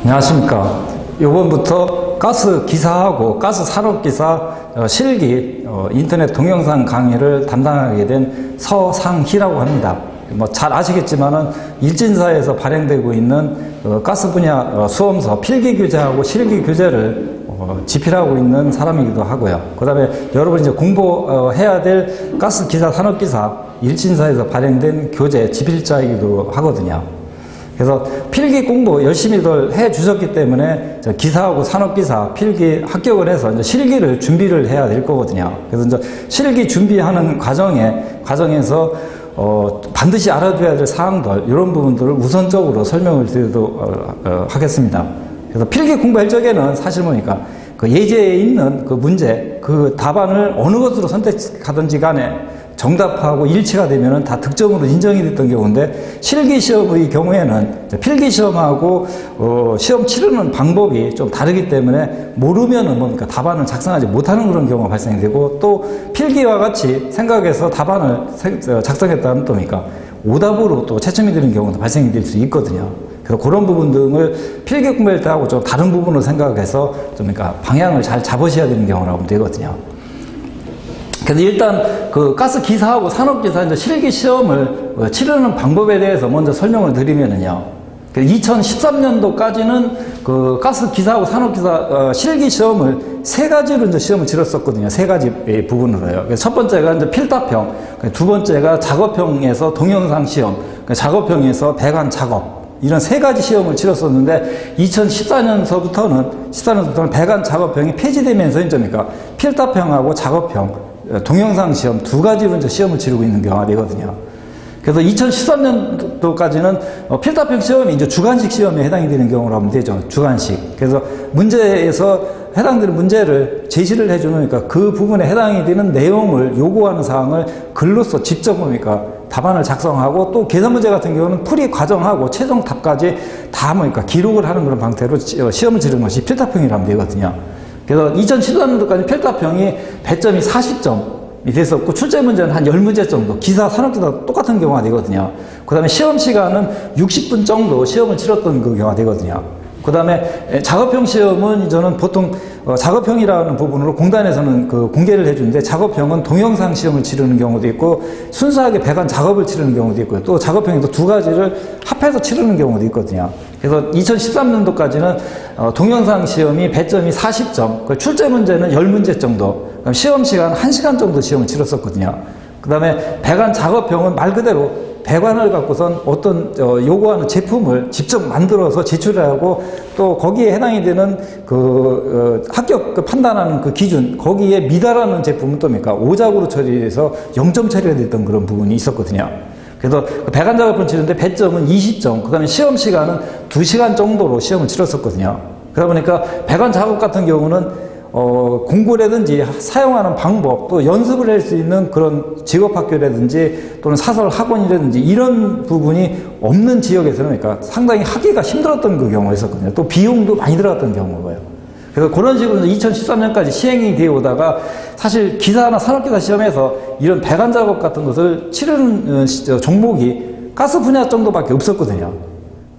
안녕하십니까. 이번부터 가스 기사하고 가스 산업기사 실기 인터넷 동영상 강의를 담당하게 된 서상희라고 합니다. 뭐 잘 아시겠지만은 일진사에서 발행되고 있는 가스 분야 수험서 필기 교재하고 실기 교재를 집필하고 있는 사람이기도 하고요. 그 다음에 여러분 이제 공부해야 될 가스 기사 산업기사 일진사에서 발행된 교재 집필자이기도 하거든요. 그래서 필기 공부 열심히들 해 주셨기 때문에 기사하고 산업기사 필기 합격을 해서 이제 실기를 준비를 해야 될 거거든요. 그래서 이제 실기 준비하는 과정에서 반드시 알아둬야 될 사항들, 이런 부분들을 우선적으로 설명을 드리도록 하겠습니다. 그래서 필기 공부할 적에는 사실 뭐니까 그 예제에 있는 그 문제, 그 답안을 어느 것으로 선택하든지 간에 정답하고 일치가 되면은 다 득점으로 인정이 됐던 경우인데, 실기시험의 경우에는 필기시험하고 시험 치르는 방법이 좀 다르기 때문에 모르면은 뭡니까 답안을 작성하지 못하는 그런 경우가 발생이 되고, 또 필기와 같이 생각해서 답안을 작성했다는 뭡니까 오답으로 또 채점이 되는 경우도 발생이 될 수 있거든요. 그래서 그런 부분 등을 필기 공부할 때 하고 좀 다른 부분으로 생각해서 좀 그러니까 방향을 잘 잡으셔야 되는 경우라고 보면 되거든요. 그래서 일단 그 가스 기사하고 산업기사 이제 실기 시험을 치르는 방법에 대해서 먼저 설명을 드리면은요. 2013년도까지는 그 가스 기사하고 산업기사 실기 시험을 세 가지로 이제 시험을 치렀었거든요. 세 가지 부분으로요. 그래서 첫 번째가 이제 필답형, 두 번째가 작업형에서 동영상 시험, 작업형에서 배관 작업. 이런 세 가지 시험을 치렀었는데 2014년서부터는 배관 작업형이 폐지되면서 이제 필답형하고 작업형, 동영상 시험 두 가지로 이제 시험을 치르고 있는 경우가 되거든요. 그래서 2013년도까지는 필답형 시험이 이제 주관식 시험에 해당이 되는 경우로 하면 되죠. 주관식. 그래서 문제에서 해당되는 문제를 제시를 해주니까 그 부분에 해당이 되는 내용을 요구하는 사항을 글로써 직접 뭡니까 답안을 작성하고, 또 계산 문제 같은 경우는 풀이 과정하고 최종 답까지 다 뭡니까 기록을 하는 그런 방태로 시험을 치르는 것이 필답형이라면 되거든요. 그래서 2013년도까지 필답형이 배점이 40점이 됐었고, 출제 문제는 한 10문제 정도, 기사, 산업기사 똑같은 경우가 되거든요. 그 다음에 시험 시간은 60분 정도 시험을 치렀던 그 경우가 되거든요. 그 다음에 작업형 시험은 저는 보통 작업형이라는 부분으로 공단에서는 그 공개를 해주는데, 작업형은 동영상 시험을 치르는 경우도 있고 순수하게 배관 작업을 치르는 경우도 있고요. 또 작업형이 두 가지를 합해서 치르는 경우도 있거든요. 그래서 2013년도까지는 동영상 시험이 배점이 40점, 출제 문제는 10문제 정도, 시험 시간 1시간 정도 시험을 치렀었거든요. 그 다음에 배관 작업형은 말 그대로 배관을 갖고선 어떤 요구하는 제품을 직접 만들어서 제출을 하고, 또 거기에 해당이 되는 합격 판단하는 그 기준, 거기에 미달하는 제품은 또 뭡니까 오작으로 처리해서 0점 처리가 됐던 그런 부분이 있었거든요. 그래서 배관 작업을 치는데 배점은 20점, 그 다음에 시험 시간은 2시간 정도로 시험을 치렀었거든요. 그러다 보니까 배관 작업 같은 경우는 공부라든지 사용하는 방법, 또 연습을 할 수 있는 그런 직업학교라든지 또는 사설 학원이라든지 이런 부분이 없는 지역에서는 그러니까 상당히 하기가 힘들었던 그 경우가 있었거든요. 또 비용도 많이 들어갔던 경우고요. 그래서 그런 식으로 2013년까지 시행이 되어 오다가, 사실 기사나 산업기사 시험에서 이런 배관 작업 같은 것을 치르는 종목이 가스 분야 정도밖에 없었거든요.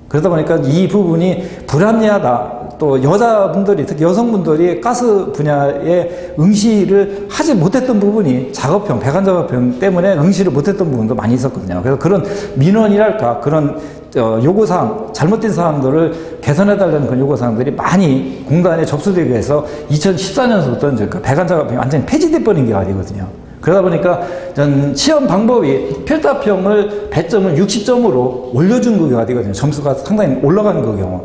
그러다 보니까 이 부분이 불합리하다. 또 여자분들이, 특히 여성분들이 가스 분야에 응시를 하지 못했던 부분이 작업형, 배관 작업형 때문에 응시를 못했던 부분도 많이 있었거든요. 그래서 그런 민원이랄까 그런 요구사항, 잘못된 사항들을 개선해달라는 그런 요구사항들이 많이 공단에 접수되기 위해서 2014년서부터 배관 작업형이 완전히 폐지돼 버린 게 아니거든요. 그러다 보니까 전 시험 방법이 필답형을 배점을 60점으로 올려준 그 경우가 되거든요. 점수가 상당히 올라가는 그 경우.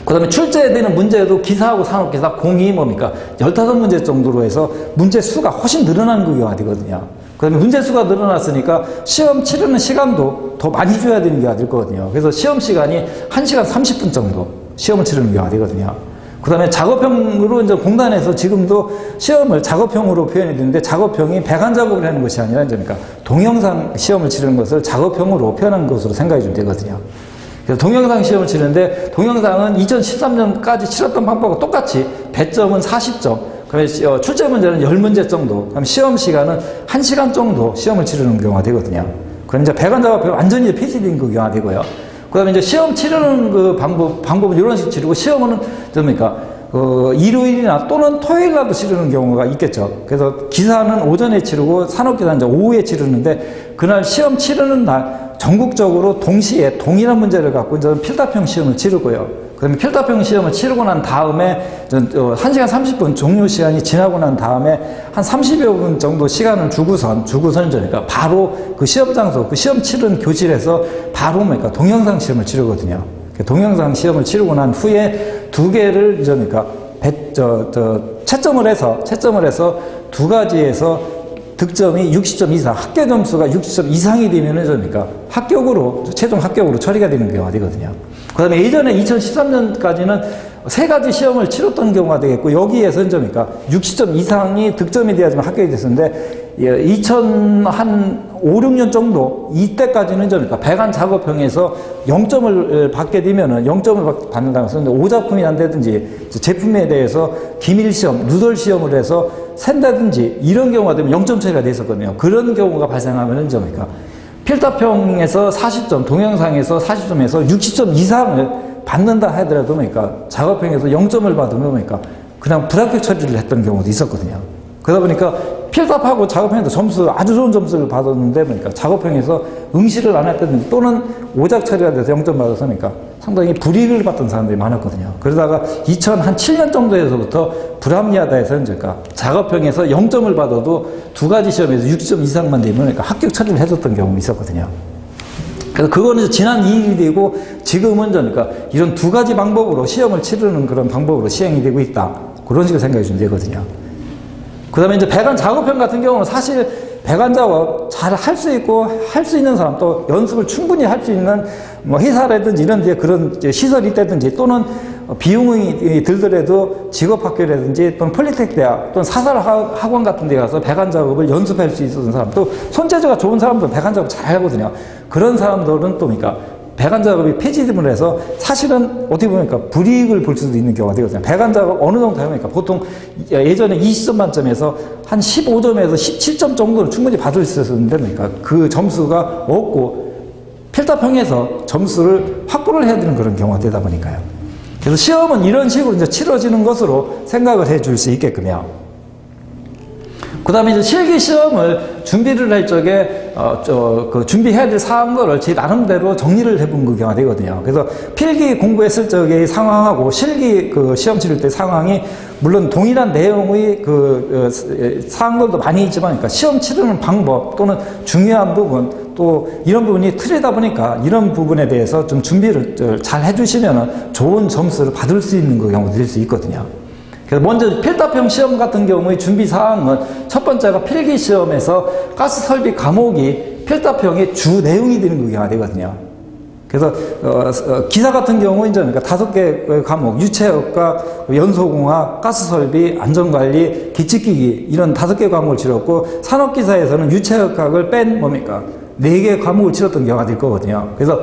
그 다음에 출제되는 문제도 기사하고 산업기사 공이 뭡니까 15문제 정도로 해서 문제 수가 훨씬 늘어나는 그 경우가 되거든요. 그 다음에 문제 수가 늘어났으니까 시험 치르는 시간도 더 많이 줘야 되는 경우가 될 거거든요. 그래서 시험 시간이 1시간 30분 정도 시험을 치르는 경우가 되거든요. 그 다음에 작업형으로 이제 공단에서 지금도 시험을 작업형으로 표현이 되는데, 작업형이 배관 작업을 하는 것이 아니라 이제 그러니까 동영상 시험을 치르는 것을 작업형으로 표현한 것으로 생각이 좀 되거든요. 그래서 동영상 시험을 치는데, 동영상은 2013년까지 치렀던 방법과 똑같이 배점은 40점, 그다음에 출제 문제는 10문제 정도, 그다음에 시험 시간은 1시간 정도 시험을 치르는 경우가 되거든요. 그럼 이제 배관 작업형이 완전히 폐지된 그 경우가 되고요. 그 다음에 이제 시험 치르는 그 방법은 이런 식으로 치르고, 시험은 뭡니까? 일요일이나 또는 토요일날도 치르는 경우가 있겠죠. 그래서 기사는 오전에 치르고 산업기사는 이제 오후에 치르는데, 그날 시험 치르는 날 전국적으로 동시에 동일한 문제를 갖고 이제 필답형 시험을 치르고요. 그다음에 필답형 시험을 치르고 난 다음에 1시간 30분 종료 시간이 지나고 난 다음에 한 30여 분 정도 시간을 주고선 그러니까 바로 그 시험 장소, 그 시험 치른 교실에서 바로 뭡니까? 동영상 시험을 치르거든요. 동영상 시험을 치르고 난 후에 두 개를 이제 뭡니까? 채점을 해서 두 가지에서 득점이 60점 이상, 합계 점수가 60점 이상이 되면은 뭡니까? 최종 합격으로 처리가 되는 경우가 되거든요. 그 다음에 예전에 2013년까지는 세 가지 시험을 치렀던 경우가 되겠고, 여기에서 뭡니까? 60점 이상이 득점이 돼야지만 합격이 됐었는데, 2005, 6년 정도, 이때까지는 뭡니까? 배관 작업형에서 0점을 받게 되면은, 0점을 받는다고 했었는데, 오작품이 난다든지, 제품에 대해서 기밀시험, 누설 시험을 해서 샌다든지, 이런 경우가 되면 0점 처리가 됐었거든요. 그런 경우가 발생하면은 뭡니까? 필답형에서 40점, 동영상에서 40점에서 60점 이상을 받는다 하더라도 뭡니까? 작업형에서 0점을 받으면 뭡니까? 그냥 불합격 처리를 했던 경우도 있었거든요. 그러다 보니까 필답하고 작업형에서 아주 좋은 점수를 받았는데 뭡니까? 작업형에서 응시를 안 했다든지 또는 오작 처리가 돼서 0점 받아서 뭡니까? 상당히 불이익을 받던 사람들이 많았거든요. 그러다가 2007년 정도에서부터 불합리하다 해서 뭡니까? 작업형에서 0점을 받아도 두 가지 시험에서 60점 이상만 되면 뭡니까? 합격 처리를 해줬던 경우가 있었거든요. 그래서 그거는 지난 2일이 되고, 지금은 뭡니까? 이런 두 가지 방법으로 시험을 치르는 그런 방법으로 시행이 되고 있다. 그런 식으로 생각해 주면 되거든요. 그 다음에 이제 배관 작업형 같은 경우는 사실 배관 작업 잘 할 수 있고, 할 수 있는 사람, 또 연습을 충분히 할 수 있는 뭐 회사라든지 이런 데 그런 시설이 있다든지, 또는 비용이 들더라도 직업학교라든지 또는 폴리텍 대학 또는 사설학원 같은 데 가서 배관 작업을 연습할 수 있었던 사람, 또 손재주가 좋은 사람도 배관 작업 잘 하거든요. 그런 사람들은 또 뭡니까? 배관 작업이 폐지됨으로 해서 사실은 어떻게 보니까 불이익을 볼 수도 있는 경우가 되거든요. 배관 작업 어느 정도 하니까 보통 예전에 20점 만점에서 한 15점에서 17점 정도는 충분히 받을 수 있었는데, 그러니까 그 점수가 없고 필답형에서 점수를 확보를 해야 되는 그런 경우가 되다 보니까요. 그래서 시험은 이런 식으로 이제 치러지는 것으로 생각을 해 줄 수 있게끔요. 그 다음에 이제 실기 시험을 준비를 할 적에, 준비해야 될 사항들을 제 나름대로 정리를 해본 그 경우가 되거든요. 그래서 필기 공부했을 적의 상황하고 실기 시험 치를 때 상황이 물론 동일한 내용의 사항들도 많이 있지만, 그러니까 시험 치르는 방법 또는 중요한 부분, 또 이런 부분이 틀리다 보니까 이런 부분에 대해서 좀 준비를 잘 해주시면 좋은 점수를 받을 수 있는 그 경우도 될 수 있거든요. 그래서 먼저 필답형 시험 같은 경우의 준비 사항은 첫 번째가 필기 시험에서 가스 설비 과목이 필답형의 주 내용이 되는 그 경우가 되거든요. 그래서 기사 같은 경우 이제 그러니까 5개 과목, 유체역과 연소공학, 가스 설비, 안전관리, 기측기기 이런 5개 과목을 치렀고, 산업기사에서는 유체역학을 뺀 뭡니까? 4개 과목을 치렀던 경우가 될 거거든요. 그래서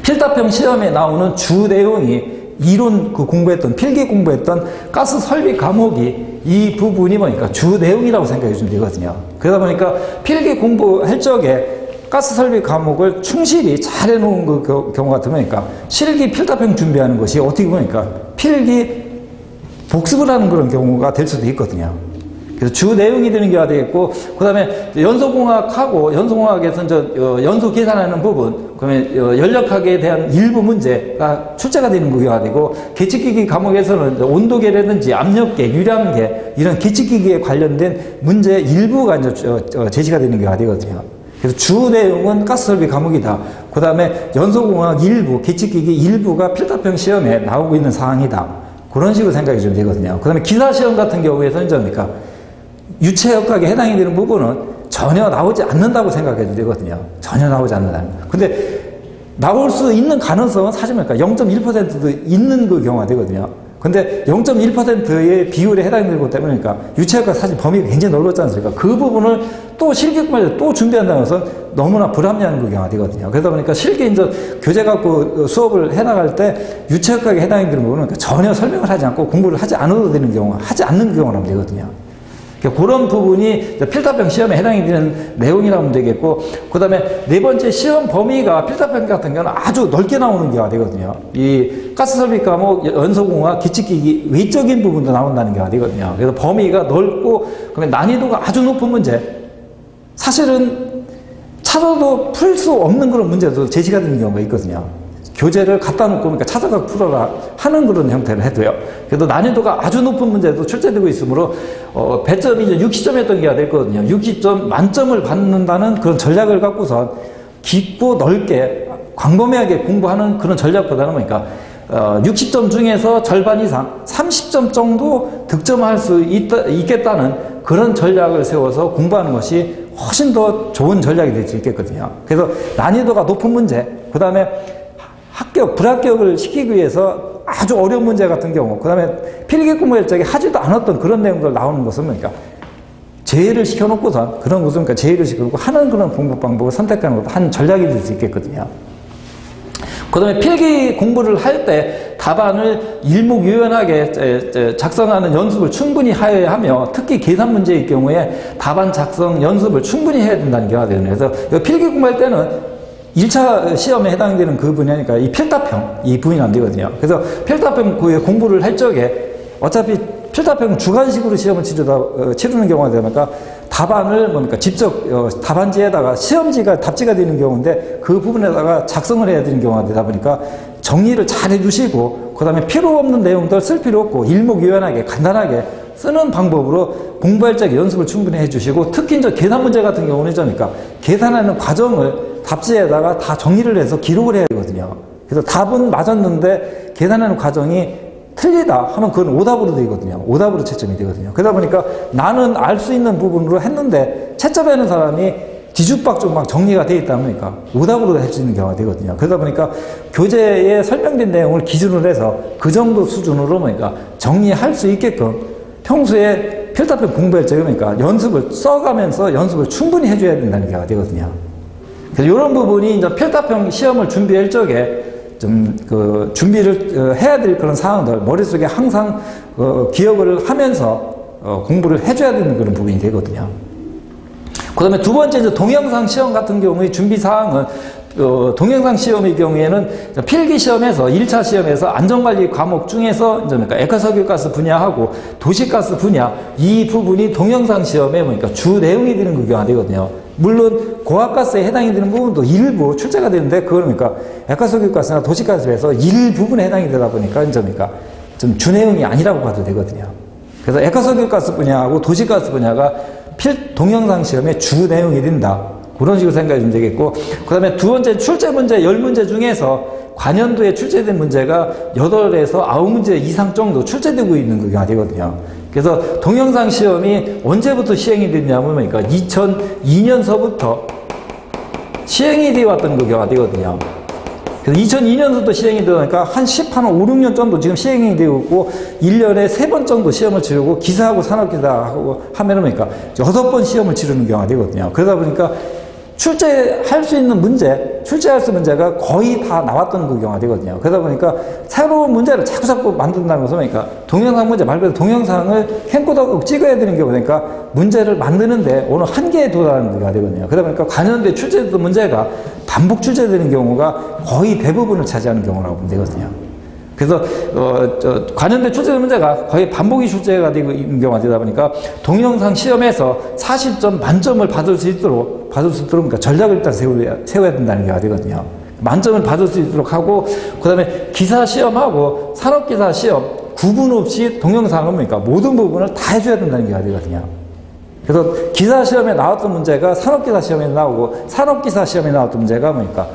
필답형 시험에 나오는 주 내용이 이론 공부했던, 필기 공부했던 가스 설비 과목이 이 부분이 뭐니까 주 내용이라고 생각해 주시면 되거든요. 그러다 보니까 필기 공부할 적에 가스 설비 과목을 충실히 잘 해놓은 그 경우 같으면, 그러니까 실기 필답형 준비하는 것이 어떻게 보니까 필기 복습을 하는 그런 경우가 될 수도 있거든요. 그래서 주 내용이 되는 경우가 되겠고, 그 다음에 연소공학하고 연소공학에서 연소 계산하는 부분, 그다음에 연력학에 대한 일부 문제가 출제가 되는 경우가 되고, 계측기기 과목에서는 온도계라든지 압력계, 유량계 이런 계측기기에 관련된 문제 일부가 이제 제시가 되는 경우가 되거든요. 그래서 주 내용은 가스설비 과목이다. 그 다음에 연소공학 일부, 계측기기 일부가 필답형 시험에 나오고 있는 사항이다. 그런 식으로 생각해 주면 되거든요. 그 다음에 기사시험 같은 경우에서는 뭡니까? 유체역학에 해당이 되는 부분은 전혀 나오지 않는다고 생각해도 되거든요. 전혀 나오지 않는다는 거. 근데 나올 수 있는 가능성은 사실 뭡니까? 0.1%도 있는 그 경우가 되거든요. 근데 0.1%의 비율에 해당되는 것 때문에, 그러니까 유체역학 사실 범위가 굉장히 넓었지 않습니까? 그 부분을 또 실기까지 또 준비한다는 것은 너무나 불합리한 그 경우가 되거든요. 그러다 보니까 실기 이제 교재 갖고 수업을 해나갈 때 유체역학에 해당이 되는 부분은 전혀 설명을 하지 않고 공부를 하지 않아도 되는 경우가, 하지 않는 경우가 되거든요. 그러니까 그런 부분이 필터평 시험에 해당이 되는 내용이라고 하면 되겠고, 그 다음에 네 번째 시험 범위가 필터평 같은 경우는 아주 넓게 나오는 경우가 되거든요. 이 가스설비 과목, 연소공학, 기측기기 외적인 부분도 나온다는 경우가 되거든요. 그래서 범위가 넓고, 그다음에 난이도가 아주 높은 문제. 사실은 찾아도 풀 수 없는 그런 문제도 제시가 되는 경우가 있거든요. 교재를 갖다 놓고 그러니까 찾아가 풀어라 하는 그런 형태를 해도요. 그래도 난이도가 아주 높은 문제도 출제되고 있으므로 배점이 이제 60점이었던 게가 됐거든요. 60점 만점을 받는다는 그런 전략을 갖고선 깊고 넓게 광범위하게 공부하는 그런 전략보다는 그러니까 60점 중에서 절반 이상 30점 정도 득점할 수 있겠다는 그런 전략을 세워서 공부하는 것이 훨씬 더 좋은 전략이 될 수 있겠거든요. 그래서 난이도가 높은 문제, 그 다음에 합격, 불합격을 시키기 위해서 아주 어려운 문제 같은 경우, 그 다음에 필기공부일적에 하지도 않았던 그런 내용들 나오는 것은 그러니까 제의를 시켜놓고선 그런 것은 그러니까 제의를 시켜놓고 하는 그런 공부 방법을 선택하는 것도 한 전략이 될 수 있겠거든요. 그 다음에 필기 공부를 할 때 답안을 일목요연하게 작성하는 연습을 충분히 해야 하며, 특히 계산 문제일 경우에 답안 작성 연습을 충분히 해야 된다는 경우가 되거든요. 그래서 필기 공부할 때는 1차 시험에 해당되는 그 분야니까 이 필답형, 이 부분이 안 되거든요. 그래서 필답형 공부를 할 적에 어차피 필답형 주관식으로 시험을 치르는 경우가 되니까 답안을 뭡니까 직접 답안지에다가 시험지가 답지가 되는 경우인데 그 부분에다가 작성을 해야 되는 경우가 되다 보니까 정리를 잘 해주시고, 그 다음에 필요 없는 내용들 쓸 필요 없고 일목요연하게 간단하게 쓰는 방법으로 공부할 적에 연습을 충분히 해주시고, 특히 이제 계산 문제 같은 경우는 그러니까 계산하는 과정을 답지에다가 다 정리를 해서 기록을 해야 되거든요. 그래서 답은 맞았는데 계산하는 과정이 틀리다 하면 그건 오답으로 되거든요. 오답으로 채점이 되거든요. 그러다 보니까 나는 알 수 있는 부분으로 했는데 채점하는 사람이 뒤죽박죽 막 정리가 되어 있다 보니까 오답으로 할 수 있는 경우가 되거든요. 그러다 보니까 교재에 설명된 내용을 기준으로 해서 그 정도 수준으로 그러니까 정리할 수 있게끔 평소에 필답형 공부할 적에 그러니까 연습을 써가면서 연습을 충분히 해줘야 된다는 경우가 되거든요. 그래서 이런 부분이 이제 필답형 시험을 준비할 적에 좀 준비를 해야 될 그런 사항들 머릿속에 항상 기억을 하면서 공부를 해줘야 되는 그런 부분이 되거든요. 그 다음에 두 번째 이제 동영상 시험 같은 경우의 준비 사항은 동영상 시험의 경우에는 필기 시험에서 1차 시험에서 안전관리 과목 중에서 이제 그러니까 액화석유가스 분야하고 도시가스 분야 이 부분이 동영상 시험에 보니까 주 내용이 되는 경우가 되거든요. 물론 고압가스에 해당이 되는 부분도 일부 출제가 되는데 그거는 그러니까 액화석유가스나 도시가스에서 일부분에 해당이 되다 보니까 이제 그러니까 좀 주 내용이 아니라고 봐도 되거든요. 그래서 액화석유가스 분야하고 도시가스 분야가 동영상 시험의 주 내용이 된다. 그런 식으로 생각이 좀 되겠고, 그 다음에 두 번째 출제 문제 10문제 중에서 관연도에 출제된 문제가 8에서 9문제 이상 정도 출제되고 있는 경우가 되거든요. 그래서 동영상 시험이 언제부터 시행이 됐냐면 그러니까 2002년서부터 시행이 되어 왔던 경우가 되거든요. 그래서 2002년부터 시행이 되니까 한 5, 6년 정도 지금 시행이 되고 있고 1년에 3번 정도 시험을 치르고 기사하고 산업기사하고 하면은 그러니까 6번 시험을 치르는 경우가 되거든요. 그러다 보니까 출제할 수 있는 문제, 출제할 수 있는 문제가 거의 다 나왔던 그 경우가 되거든요. 그러다 보니까 새로운 문제를 자꾸 만든다는 것은 그러니까 동영상 문제 말 그대로 동영상을 캠코더로 찍어야 되는 경우니까 문제를 만드는데 어느 한계에 도달하는 경우가 되거든요. 그러다 보니까 관연도에 출제됐던 문제가 반복 출제되는 경우가 거의 대부분을 차지하는 경우라고 보면 되거든요. 그래서 관연대 출제된 문제가 거의 반복이 출제가 되고 있는 경우가 되다 보니까 동영상 시험에서 40점 만점을 받을 수 있도록 그러니까 전략을 일단 세워야 된다는 경우가 되거든요. 만점을 받을 수 있도록 하고, 그 다음에 기사 시험하고 산업기사 시험 구분 없이 동영상은 그러니까 모든 부분을 다 해줘야 된다는 경우가 되거든요. 그래서 기사 시험에 나왔던 문제가 산업기사 시험에 나오고 산업기사 시험에 나왔던 문제가 뭐니까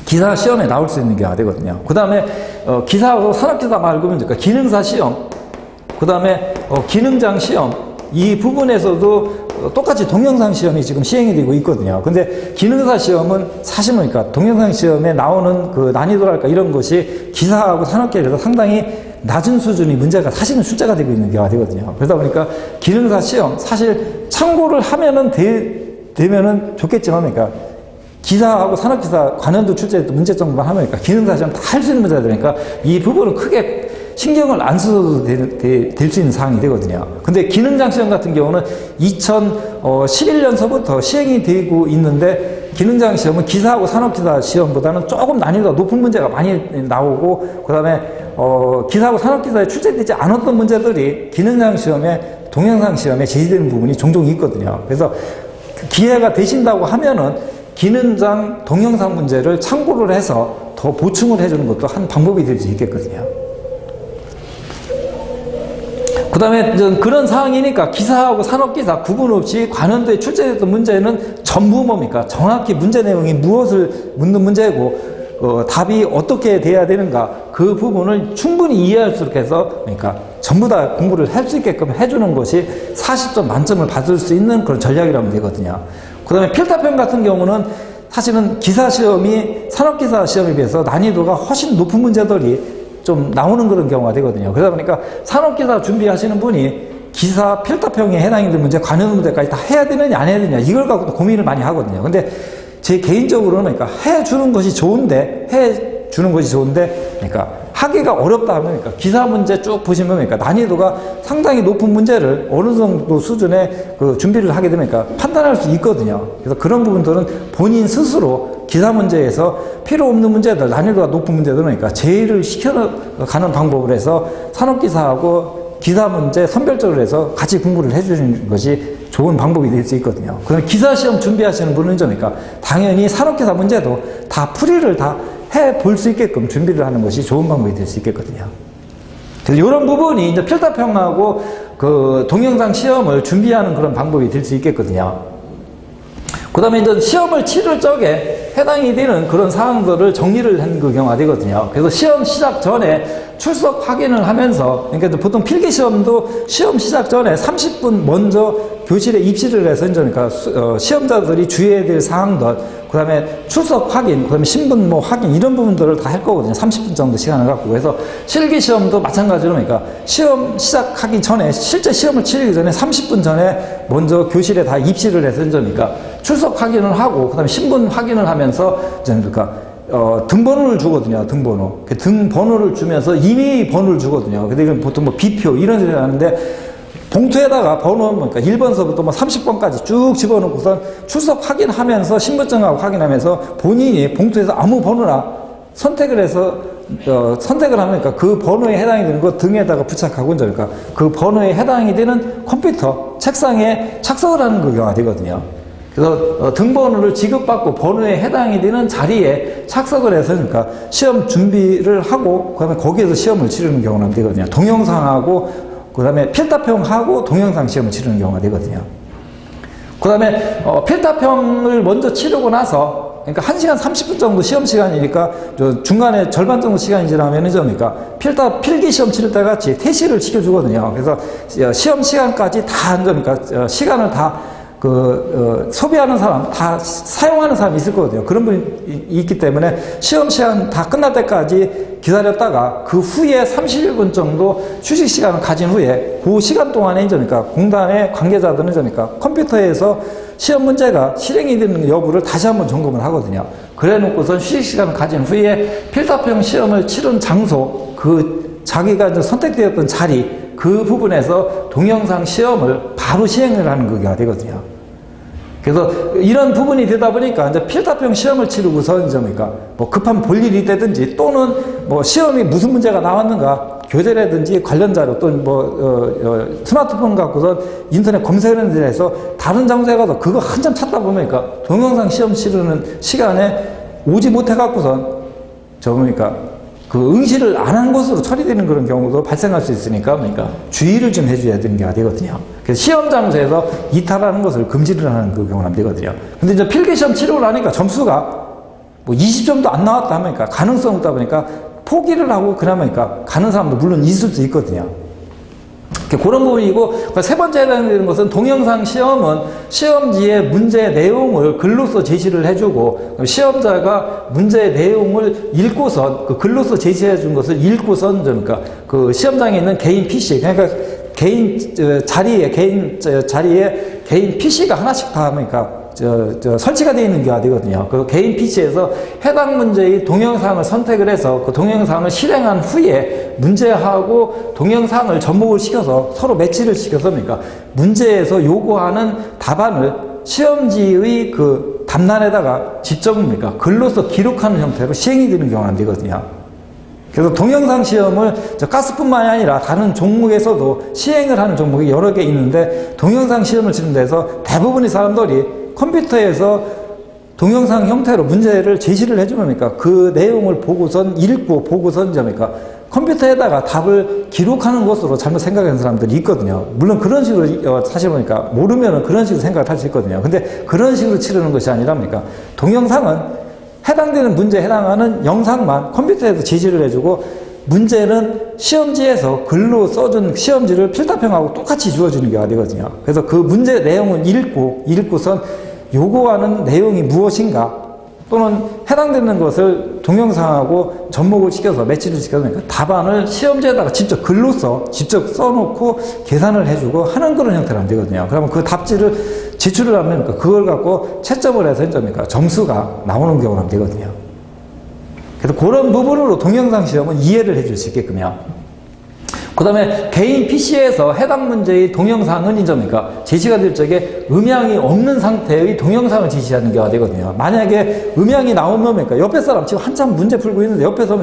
기사 시험에 나올 수 있는 경우가 되거든요. 그 다음에 기사하고 산업기사 말고 그러니까 기능사 시험, 그 다음에 기능장 시험 이 부분에서도 똑같이 동영상 시험이 지금 시행이 되고 있거든요. 근데 기능사 시험은 사실 뭐니까 동영상 시험에 나오는 그 난이도랄까 이런 것이 기사하고 산업계에서 상당히 낮은 수준의 문제가 사실은 출제가 되고 있는 경우가 되거든요. 그러다 보니까 기능사 시험 사실 참고를 하면은 되면은 좋겠지만 그러니까 기사하고 산업기사 관연도 출제했던 문제점만 하면 기능사 시험 다 할 수 있는 문제가 되니까 이 부분은 크게 신경을 안 써도 될 수 있는 사항이 되거든요. 근데 기능장 시험 같은 경우는 2011년서부터 시행이 되고 있는데 기능장 시험은 기사하고 산업기사 시험보다는 조금 난이도가 높은 문제가 많이 나오고 그다음에 기사하고 산업기사에 출제되지 않았던 문제들이 기능장 시험에 동영상 시험에 제시되는 부분이 종종 있거든요. 그래서 기회가 되신다고 하면은 기능장 동영상 문제를 참고를 해서 더 보충을 해주는 것도 한 방법이 될 수 있겠거든요. 그 다음에 그런 상황이니까 기사하고 산업기사 구분 없이 관원도에 출제됐던 문제는 전부 뭡니까? 정확히 문제 내용이 무엇을 묻는 문제고 답이 어떻게 돼야 되는가 그 부분을 충분히 이해할 수 있게 해서 그러니까 전부 다 공부를 할 수 있게끔 해주는 것이 40점 만점을 받을 수 있는 그런 전략이라면 되거든요. 그 다음에 필답형 같은 경우는 사실은 기사 시험이 산업기사 시험에 비해서 난이도가 훨씬 높은 문제들이 좀 나오는 그런 경우가 되거든요. 그러다 보니까 산업기사 준비하시는 분이 기사 필답형에 해당이 되는 문제, 관련 문제까지 다 해야 되느냐 안 해야 되느냐 이걸 갖고도 고민을 많이 하거든요. 근데 제 개인적으로는 그러니까 해주는 것이 좋은데 그러니까 하기가 어렵다 하면 그러니까 기사 문제 쭉 보시면 그러니까 난이도가 상당히 높은 문제를 어느 정도 수준의 그 준비를 하게 되면 그러니까 판단할 수 있거든요. 그래서 그런 부분들은 본인 스스로 기사 문제에서 필요 없는 문제들, 난이도가 높은 문제들은 그러니까 제의를 시켜가는 방법을 해서 산업기사하고 기사 문제 선별적으로 해서 같이 공부를 해주는 것이 좋은 방법이 될 수 있거든요. 그럼 기사 시험 준비하시는 분은 그러니까 당연히 산업기사 문제도 다 풀이를 다 해볼 수 있게끔 준비를 하는 것이 좋은 방법이 될 수 있겠거든요. 그래서 이런 부분이 이제 필답형하고 그 동영상 시험을 준비하는 그런 방법이 될 수 있겠거든요. 그 다음에 이제 시험을 치를 적에 해당이 되는 그런 사항들을 정리를 한 그 경우가 되거든요. 그래서 시험 시작 전에 출석 확인을 하면서, 그러니까 보통 필기시험도 시험 시작 전에 30분 먼저 교실에 입실을 해서, 그러니까 시험자들이 주의해야 될 사항들, 그 다음에 출석 확인, 그 다음에 신분 확인, 이런 부분들을 다 할 거거든요. 30분 정도 시간을 갖고. 그래서 실기시험도 마찬가지로, 그러니까 시험 시작하기 전에, 실제 시험을 치르기 전에 30분 전에 먼저 교실에 다 입실을 해서, 그러니까 출석 확인을 하고, 그 다음에 신분 확인을 하면서, 그러니까 등번호를 주거든요. 등번호. 그 등번호를 주면서 임의 번호를 주거든요. 근데 이건 보통 비표 이런 식으로 하는데 봉투에다가 번호 그러니까 1번서부터 30번까지 쭉 집어넣고선 출석 확인하면서 신분증하고 확인하면서 본인이 봉투에서 아무 번호나 선택을 해서 선택을 하면 그러니까 그 번호에 해당이 되는 거 등에다가 부착하고 그러니까 그 번호에 해당이 되는 컴퓨터 책상에 착석을 하는 그 경우가 되거든요. 그래서 등번호를 지급받고 번호에 해당이 되는 자리에 착석을 해서 그러니까 시험 준비를 하고 그다음에 거기에서 시험을 치르는 경우가 되거든요. 동영상하고 그다음에 필답형하고 동영상 시험을 치르는 경우가 되거든요. 그다음에 필답형을 먼저 치르고 나서 그러니까 1시간 30분 정도 시험 시간이니까 중간에 절반 정도 시간이 지나면은 그러니까 필기 시험 치를 때 같이 퇴실을 시켜주거든요. 그래서 시험 시간까지 다 그러니까 시간을 다 소비하는 사람, 다 사용하는 사람이 있을 거거든요. 그런 분이 있기 때문에 시험 시간 다 끝날 때까지 기다렸다가 그 후에 31분 정도 휴식 시간을 가진 후에 그 시간 동안에 그러니까 공단의 관계자들은 그러니까 컴퓨터에서 시험 문제가 실행이 되는 여부를 다시 한번 점검을 하거든요. 그래 놓고선 휴식 시간을 가진 후에 필답형 시험을 치른 장소, 그 자기가 이제 선택되었던 자리, 그 부분에서 동영상 시험을 바로 시행을 하는 거가 되거든요. 그래서 이런 부분이 되다 보니까 이제 필답형 시험을 치르고서 이제 그러니까 급한 볼일이 있다든지 또는 시험이 무슨 문제가 나왔는가 교재라든지 관련 자료 또는 스마트폰 갖고서 인터넷 검색을 해서 다른 장소에 가서 그거 한참 찾다 보면 그러니까 동영상 시험 치르는 시간에 오지 못해 갖고선 그러니까 그 응시를 안 한 것으로 처리되는 그런 경우도 발생할 수 있으니까 그러니까 주의를 좀 해줘야 되는 게 되거든요. 그래서 시험 장소에서 이탈하는 것을 금지를 하는 그 경우는 되거든요. 근데 이제 필기시험 치르고 나니까 점수가 20점도 안 나왔다 하면 그러니까 가능성이 없다 보니까 포기를 하고 그러니까 가는 사람도 물론 있을 수 있거든요. 그런 부분이고 세 번째 해당되는 것은 동영상 시험은 시험지의 문제 내용을 글로써 제시를 해주고 시험자가 문제 내용을 읽고선 그 글로써 제시해 준 것을 읽고선 그러니까 그 시험장에 있는 개인 PC 그러니까 개인 자리에 개인 PC가 하나씩 다 그러니까 설치가 되어 있는 경우가 되거든요. 그 개인 PC에서 해당 문제의 동영상을 선택을 해서 그 동영상을 실행한 후에 문제하고 동영상을 접목을 시켜서 서로 매치를 시켜서 그러니까 문제에서 요구하는 답안을 시험지의 그 답란에다가 직접 뭡니까 글로서 기록하는 형태로 시행이 되는 경우가 되거든요. 그래서 동영상 시험을 가스뿐만이 아니라 다른 종목에서도 시행을 하는 종목이 여러 개 있는데 동영상 시험을 치는 데서 대부분의 사람들이 컴퓨터에서 동영상 형태로 문제를 제시를 해주면 그 내용을 보고선 읽고 보고선 컴퓨터에다가 답을 기록하는 것으로 잘못 생각하는 사람들이 있거든요. 물론 그런 식으로 사실 보니까 모르면 그런 식으로 생각을 할 수 있거든요. 근데 그런 식으로 치르는 것이 아니라 동영상은 해당되는 문제에 해당하는 영상만 컴퓨터에서 제시를 해주고 문제는 시험지에서 글로 써준 시험지를 필답형하고 똑같이 주어지는 경우가 되거든요. 그래서 그 문제 내용은 읽고선 요구하는 내용이 무엇인가 또는 해당되는 것을 동영상하고 접목을 시켜서 매치를 시켜서 답안을 시험지에다가 직접 써놓고 계산을 해주고 하는 그런 형태로 하면 되거든요. 그러면 그 답지를 제출을 하면 그걸 갖고 채점을 해서 점수가 나오는 경우가 되거든요. 그래서 그런 부분으로 동영상 시험은 이해를 해줄 수 있게끔요. 그 다음에 개인 PC에서 해당 문제의 동영상은 제시가 될 적에 음향이 없는 상태의 동영상을 제시하는 경우가 되거든요. 만약에 음향이 나오면 옆에 사람 지금 한참 문제 풀고 있는데 옆에서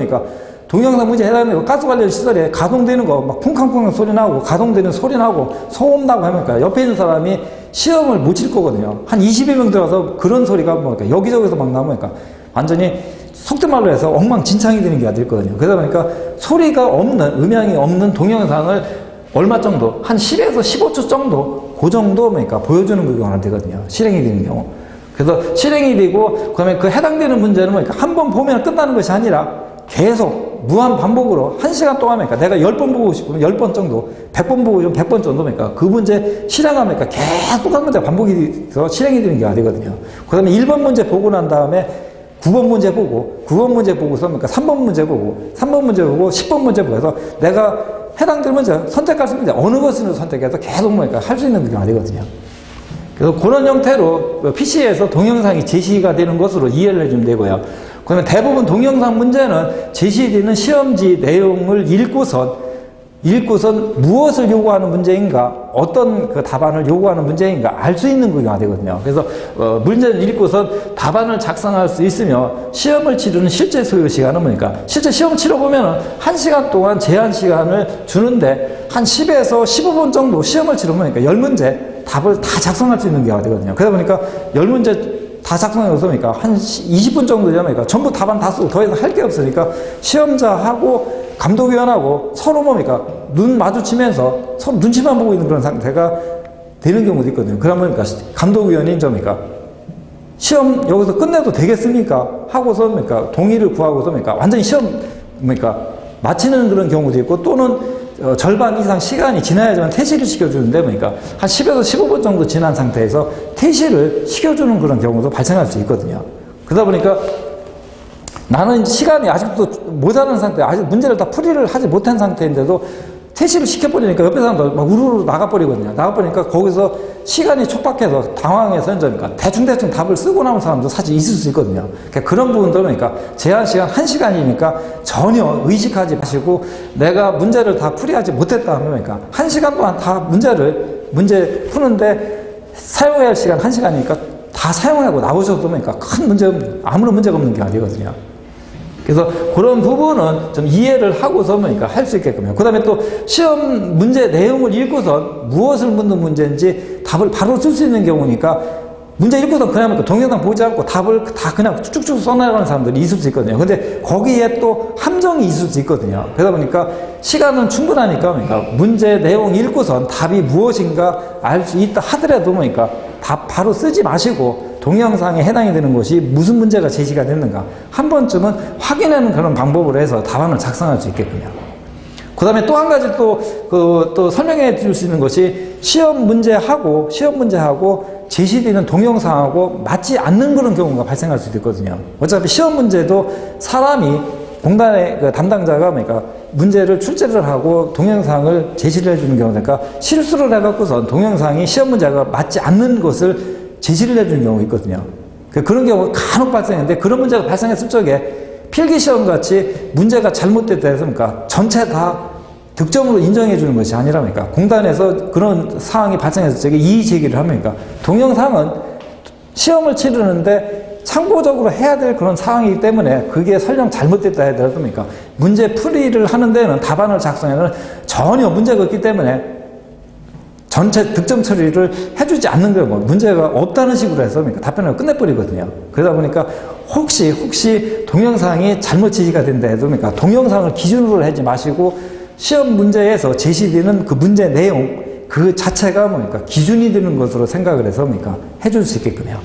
동영상 문제 해당되는 가스 관련 시설에 가동되는 거 막 쿵쾅쿵쾅 소리 나고 가동되는 소리 나고 소음 나고 하면 옆에 있는 사람이 시험을 못 칠 거거든요. 한 20여 명 들어가서 그런 소리가 여기저기서 막 나오면 완전히 속된 말로 해서 엉망진창이 되는 게 되거든요. 그러다 보니까 소리가 없는, 음향이 없는 동영상을 얼마 정도, 한 10에서 15초 정도, 그 정도 보여주는 경우가 되거든요. 실행이 되는 경우. 그래서 실행이 되고, 그 다음에 그 해당되는 문제는 한 번 보면 끝나는 것이 아니라 계속 무한 반복으로 1시간 동안 내가 10번 보고 싶으면 10번 정도, 100번 보고 싶으면 100번 정도 그 문제 실행하면 계속 똑같은 문제가 반복이 돼서 실행이 되는 경우가 되거든요. 그 다음에 1번 문제 보고 난 다음에 9번 문제 보고, 9번 문제 보고서 3번 문제 보고, 3번 문제 보고, 10번 문제 보고 해서 내가 해당될 문제, 선택할 수 있는데 어느 것을 선택해서 계속 할 수 있는 경우가 되거든요. 그래서 그런 형태로 PC에서 동영상이 제시가 되는 것으로 이해를 해주면 되고요. 그러면 대부분 동영상 문제는 제시되는 시험지 내용을 읽고선 무엇을 요구하는 문제인가, 어떤 그 답안을 요구하는 문제인가 알 수 있는 경우가 되거든요. 그래서 문제를 읽고선 답안을 작성할 수 있으며 시험을 치르는 실제 소요 시간은 실제 시험 치러보면 1시간 동안 제한 시간을 주는데 한 10에서 15분 정도 시험을 치르면 10문제 답을 다 작성할 수 있는 경우가 되거든요. 그러다 보니까 10문제 다 작성해서 한 20분 정도 되면 전부 답안 다 쓰고 더 이상 할 게 없으니까 시험자하고 감독위원하고 서로 눈 마주치면서 서로 눈치만 보고 있는 그런 상태가 되는 경우도 있거든요. 그러면 감독위원이 시험 여기서 끝내도 되겠습니까? 하고서 동의를 구하고서 완전히 시험 마치는 그런 경우도 있고 또는 절반 이상 시간이 지나야지만 퇴실을 시켜주는데 한 10에서 15분 정도 지난 상태에서 퇴실을 시켜주는 그런 경우도 발생할 수 있거든요. 그러다 보니까 나는 시간이 아직도 모자란 상태, 아직 문제를 다 풀이를 하지 못한 상태인데도 퇴실을 시켜버리니까 옆에 사람들 막 우르르 나가버리거든요. 나가버리니까 거기서 시간이 촉박해서 당황해서 대충대충 답을 쓰고 나온 사람도 사실 있을 수 있거든요. 그러니까 그런 부분들은 제한 시간 1시간이니까 전혀 의식하지 마시고 내가 문제를 다 풀이하지 못했다 하면 1시간 동안 다 문제 푸는데 사용해야 할 시간 1시간이니까 다 사용하고 나오셔도 큰 문제, 아무런 문제가 없는 게 아니거든요. 그래서 그런 부분은 좀 이해를 하고서 할 수 있게끔요. 그 다음에 또 시험 문제 내용을 읽고선 무엇을 묻는 문제인지 답을 바로 쓸 수 있는 경우니까 문제 읽고선 그냥 동영상 보지 않고 답을 다 그냥 쭉쭉 써나가는 사람들이 있을 수 있거든요. 근데 거기에 또 함정이 있을 수 있거든요. 그러다 보니까 시간은 충분하니까 문제 내용 읽고선 답이 무엇인가 알 수 있다 하더라도 답 바로 쓰지 마시고 동영상에 해당이 되는 것이 무슨 문제가 제시가 됐는가 한 번쯤은 확인하는 그런 방법으로 해서 답안을 작성할 수 있겠군요. 그 다음에 또 한 가지 또 설명해 줄 수 있는 것이 시험 문제하고 제시되는 동영상하고 맞지 않는 그런 경우가 발생할 수도 있거든요. 어차피 시험 문제도 사람이 공단의 그 담당자가 문제를 출제를 하고 동영상을 제시를 해주는 경우니까 실수를 해갖고선 동영상이 시험 문제가 맞지 않는 것을 제시를 해주는 경우가 있거든요. 그런 경우가 간혹 발생했는데 그런 문제가 발생했을 적에 필기시험 같이 문제가 잘못됐다 해서 그러니까 전체 다 득점으로 인정해 주는 것이 아니라니까 공단에서 그런 상황이 발생했을 적에 이의 제기를 하니까 동영상은 시험을 치르는데 참고적으로 해야 될 그런 상황이기 때문에 그게 설령 잘못됐다 하더라도 문제 풀이를 하는 데는 답안을 작성에는 전혀 문제가 없기 때문에 전체 득점 처리를 해주지 않는 경우 문제가 없다는 식으로 해서 답변을 끝내버리거든요. 그러다 보니까 혹시 동영상이 잘못 지시가 된다 해도 동영상을 기준으로 하지 마시고 시험 문제에서 제시되는 그 문제 내용 그 자체가 기준이 되는 것으로 생각을 해서 해줄 수 있게끔요.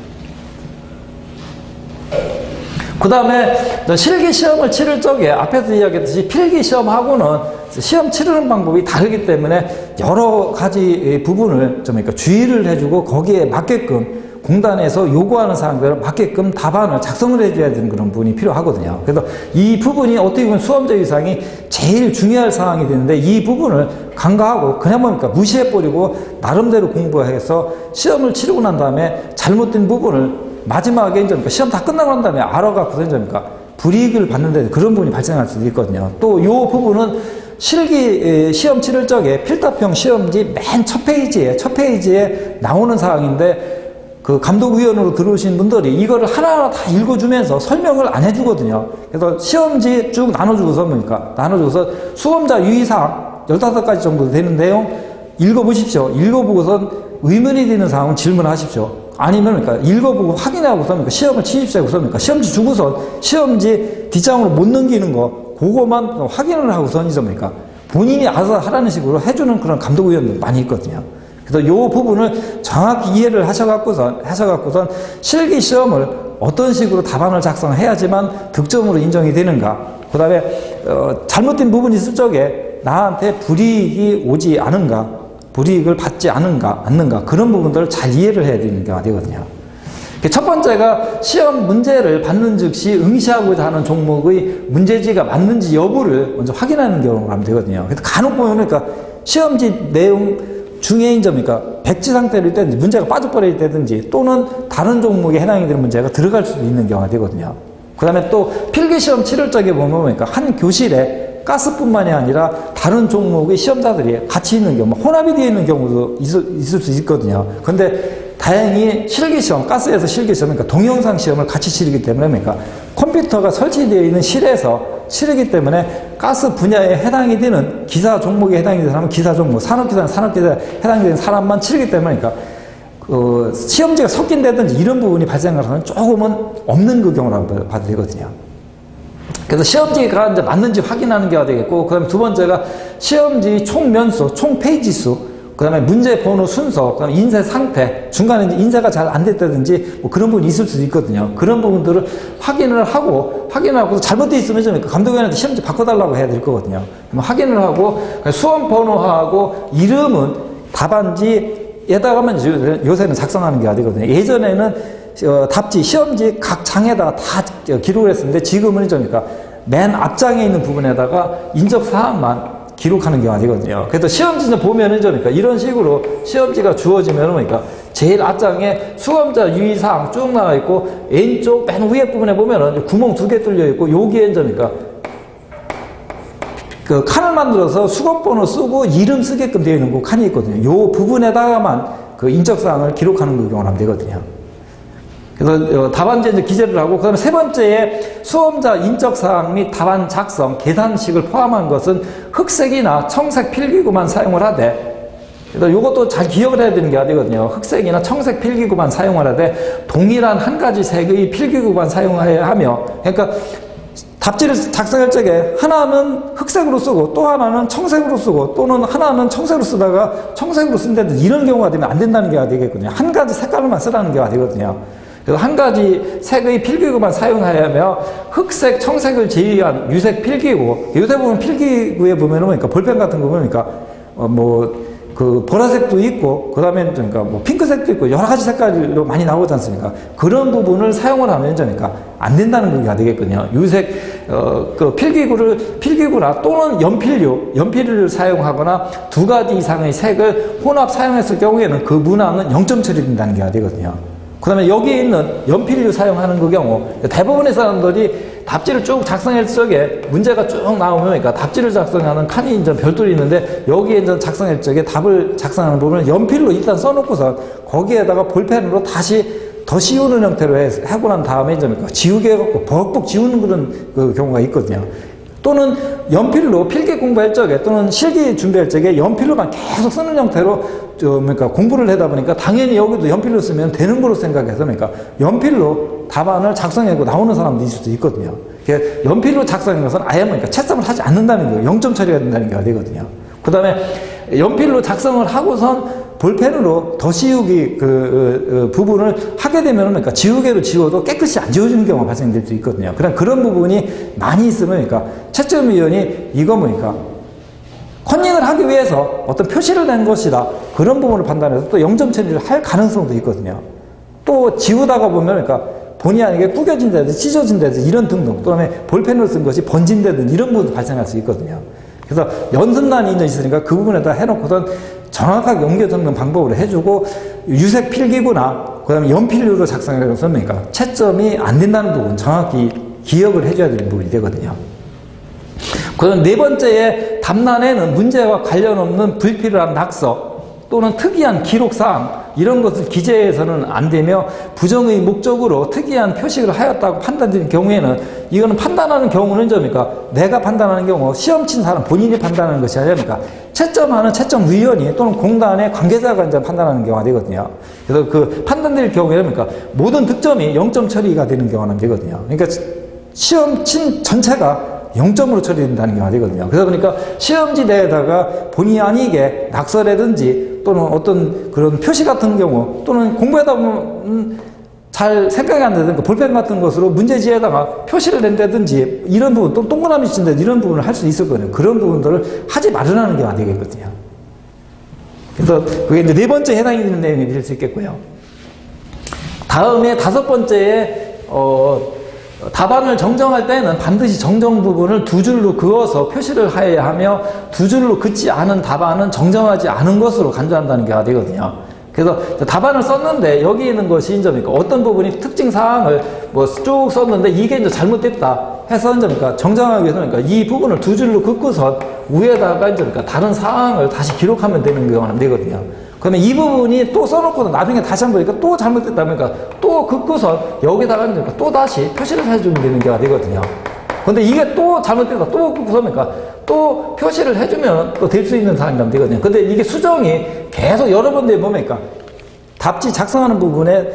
그 다음에 실기시험을 치를 적에 앞에서 이야기했듯이 필기시험하고는 시험 치르는 방법이 다르기 때문에 여러 가지 부분을 좀 주의를 해주고 거기에 맞게끔 공단에서 요구하는 사항들을 맞게끔 답안을 작성을 해줘야 되는 그런 부분이 필요하거든요. 그래서 이 부분이 어떻게 보면 수험자 위상이 제일 중요할 사항이 되는데 이 부분을 간과하고 그냥 무시해버리고 나름대로 공부해서 시험을 치르고 난 다음에 잘못된 부분을 마지막에 이제 시험 다 끝나고 난 다음에 알아갖고서 이제 불이익을 받는데 그런 부분이 발생할 수도 있거든요. 또 이 부분은 실기 시험 치를 적에 필답형 시험지 맨 첫 페이지에 나오는 사항인데 그 감독위원으로 들어오신 분들이 이거를 하나하나 다 읽어주면서 설명을 안 해주거든요. 그래서 시험지 쭉 나눠주고서 수험자 유의사항 15가지 정도 되는 내용 읽어보십시오. 읽어보고선 의문이 되는 사항은 질문하십시오. 아니면 읽어보고 확인하고서 시험을 치십시오. 시험지 주고선 시험지 뒷장으로 못 넘기는 거 그거만 확인을 하고선 이제 본인이 알아서 하라는 식으로 해주는 그런 감독위원들 많이 있거든요. 그래서 이 부분을 정확히 이해를 하셔갖고선 실기 시험을 어떤 식으로 답안을 작성해야지만 득점으로 인정이 되는가. 그 다음에 잘못된 부분이 있을 적에 나한테 불이익이 오지 않은가, 불이익을 받지 않는가 그런 부분들을 잘 이해를 해야 되는 경우가 되거든요. 첫 번째가 시험 문제를 받는 즉시 응시하고자 하는 종목의 문제지가 맞는지 여부를 먼저 확인하는 경우가 하면 되거든요. 그래서 간혹 보면 시험지 내용 중에 백지 상태로 있다든지 문제가 빠져버려 있다든지 또는 다른 종목에 해당이 되는 문제가 들어갈 수도 있는 경우가 되거든요. 그 다음에 또 필기시험 치를 적에 보면 한 교실에 가스뿐만이 아니라 다른 종목의 시험자들이 같이 있는 경우, 혼합이 되어 있는 경우도 있을 수 있거든요. 근데 다행히 실기시험, 가스에서 실기시험, 동영상 시험을 같이 치르기 때문에 컴퓨터가 설치되어 있는 실에서 치르기 때문에 가스 분야에 해당이 되는 기사 종목에 해당이 되는 사람은 기사 종목, 산업기사는 산업기사에 해당이 되는 사람만 치르기 때문에 시험지가 섞인다든지 이런 부분이 발생하는 조금은 없는 그 경우라고 봐도 되거든요. 그래서 시험지가 이제 맞는지 확인하는 게 되겠고, 그 다음에 두 번째가 시험지 총 면수, 총 페이지 수, 그 다음에 문제 번호 순서, 그 다음에 인쇄 상태, 중간에 이제 인쇄가 잘 안 됐다든지 그런 부분이 있을 수도 있거든요. 그런 부분들을 확인을 하고 잘못되어 있으면 좀 감독위원한테 시험지 바꿔달라고 해야 될 거거든요. 확인을 하고 수험 번호하고 이름은 답안지에다가만 요새는 작성하는 게 되거든요. 예전에는 답지, 시험지 각 장에다가 다 기록을 했었는데 지금은 맨 앞장에 있는 부분에다가 인적 사항만 기록하는 경우가 되거든요. 그래서 시험지 보면은 이런 식으로 시험지가 주어지면 제일 앞장에 수험자 유의사항 쭉 나와 있고 왼쪽 맨 위에 부분에 보면은 구멍 2개 뚫려 있고 여기에 그 칸을 만들어서 수험번호 쓰고 이름 쓰게끔 되어 있는 그 칸이 있거든요. 요 부분에다가만 그 인적사항을 기록하는 그 경우를 하면 되거든요. 그래서 답안지에 이제 기재를 하고, 그 다음에 세 번째에 수험자 인적사항 및 답안 작성, 계산식을 포함한 것은 흑색이나 청색 필기구만 사용을 하되, 그래서 이것도 잘 기억을 해야 되는 게 되거든요. 흑색이나 청색 필기구만 사용을 하되, 동일한 한 가지 색의 필기구만 사용해야 하며, 그러니까 답지를 작성할 적에 하나는 흑색으로 쓰고 또 하나는 청색으로 쓰고 또는 하나는 청색으로 쓰다가 청색으로 쓴다든지 이런 경우가 되면 안 된다는 게 되겠거든요. 한 가지 색깔만 쓰라는 게 되거든요. 그래서 한 가지 색의 필기구만 사용해야 하며 흑색, 청색을 제외한 유색 필기구, 요새 보면 필기구에 보면은 볼펜 같은 거 보니까 그 보라색도 있고 그다음에 핑크색도 있고 여러 가지 색깔로 많이 나오지 않습니까? 그런 부분을 사용을 하면 안 된다는 게 되겠거든요. 유색 그 필기구나 또는 연필을 사용하거나 두 가지 이상의 색을 혼합 사용했을 경우에는 그 문항은 0점 처리된다는 게 되거든요. 그 다음에 여기에 있는 연필류 사용하는 그 경우 대부분의 사람들이 답지를 쭉 작성했을 적에 문제가 쭉 나오면 그러니까 답지를 작성하는 칸이 이제 별도로 있는데 여기에 이제 작성할 적에 답을 작성하는 부분을 연필로 일단 써놓고서 거기에다가 볼펜으로 다시 더 씌우는 형태로 하고 난 다음에 이제 지우개 갖고 벅벅 지우는 그런 그 경우가 있거든요. 또는 연필로 필기 공부할 적에 또는 실기 준비할 적에 연필로만 계속 쓰는 형태로 그러니까 공부를 하다 보니까 당연히 여기도 연필로 쓰면 되는 거로 생각해서 그러니까 연필로 답안을 작성하고 나오는 사람도 있을 수도 있거든요. 연필로 작성하는 것은 아예 그러니까 채점을 하지 않는다는 거예요. 0점 처리가 된다는 게 되거든요. 그 다음에 연필로 작성을 하고선 볼펜으로 더 씌우기 부분을 하게 되면 그러니까 지우개로 지워도 깨끗이 안 지워지는 경우가 발생될 수 있거든요. 그런 부분이 많이 있으면 그러니까 채점위원이 이거 뭐니까 컨닝을 하기 위해서 어떤 표시를 낸 것이다. 그런 부분을 판단해서 또 0점 처리를 할 가능성도 있거든요. 또 지우다가 보면 그러니까 본의 아니게 구겨진다든지 찢어진다든지 이런 등등 또 다음에 볼펜으로 쓴 것이 번진다든지 이런 부분도 발생할 수 있거든요. 그래서 연습란이 이제 있으니까 그 부분에다 해놓고선 정확하게 옮겨 적는 방법으로 해주고 유색 필기구나 그 다음에 연필류로 작성해서 그러니까 채점이 안 된다는 부분 정확히 기억을 해줘야 되는 부분이 되거든요. 그다음 네 번째에 답란에는 문제와 관련 없는 불필요한 낙서 또는 특이한 기록사항 이런 것을 기재해서는 안 되며 부정의 목적으로 특이한 표식을 하였다고 판단된 경우에는 이거는 판단하는 경우는 점이니까 내가 판단하는 경우 시험 친 사람 본인이 판단하는 것이 아니니까 채점하는 채점위원이 또는 공단의 관계자가 이제 판단하는 경우가 되거든요. 그래서 그 판단될 경우에는 그러니까 모든 득점이 0점 처리가 되는 경우는 되거든요. 그러니까 시험 친 전체가 0점으로 처리된다는 경우가 되거든요. 그러다 보니까 시험지 내에다가 본의 아니게 낙서라든지 또는 어떤 그런 표시 같은 경우 또는 공부하다 보면 잘 생각이 안 되는 볼펜 같은 것으로 문제지에다가 표시를 낸다든지 이런 부분 또 동그라미 친다 이런 부분을 할 수 있었거든요. 그런 부분들을 하지 말으라는 경우가 되겠거든요. 그래서 그게 이제 네 번째 해당이 되는 내용이 될 수 있겠고요. 다음에 다섯 번째에 답안을 정정할 때는 반드시 정정 부분을 두 줄로 그어서 표시를 하여야 하며 두 줄로 긋지 않은 답안은 정정하지 않은 것으로 간주한다는 게 되거든요. 그래서 답안을 썼는데 여기 있는 것이 이제 어떤 부분이 특징 사항을 뭐 쭉 썼는데 이게 이제 잘못됐다 해서 이제 정정하기 위해서 이 부분을 두 줄로 긋고서 위에다가 이제 다른 사항을 다시 기록하면 되는 경우는 되거든요. 그러면 이 부분이 또 써놓고도 나중에 다시 한번 보니까 또 잘못됐다 보니까 또 긋고서 여기다가 또 다시 표시를 해주면 되는 경우가 되거든요. 근데 이게 또 잘못됐다 또 긋고서 그러니까 또 표시를 해주면 또 될 수 있는 사항이 되거든요. 근데 이게 수정이 계속 여러 번 되면 답지 작성하는 부분에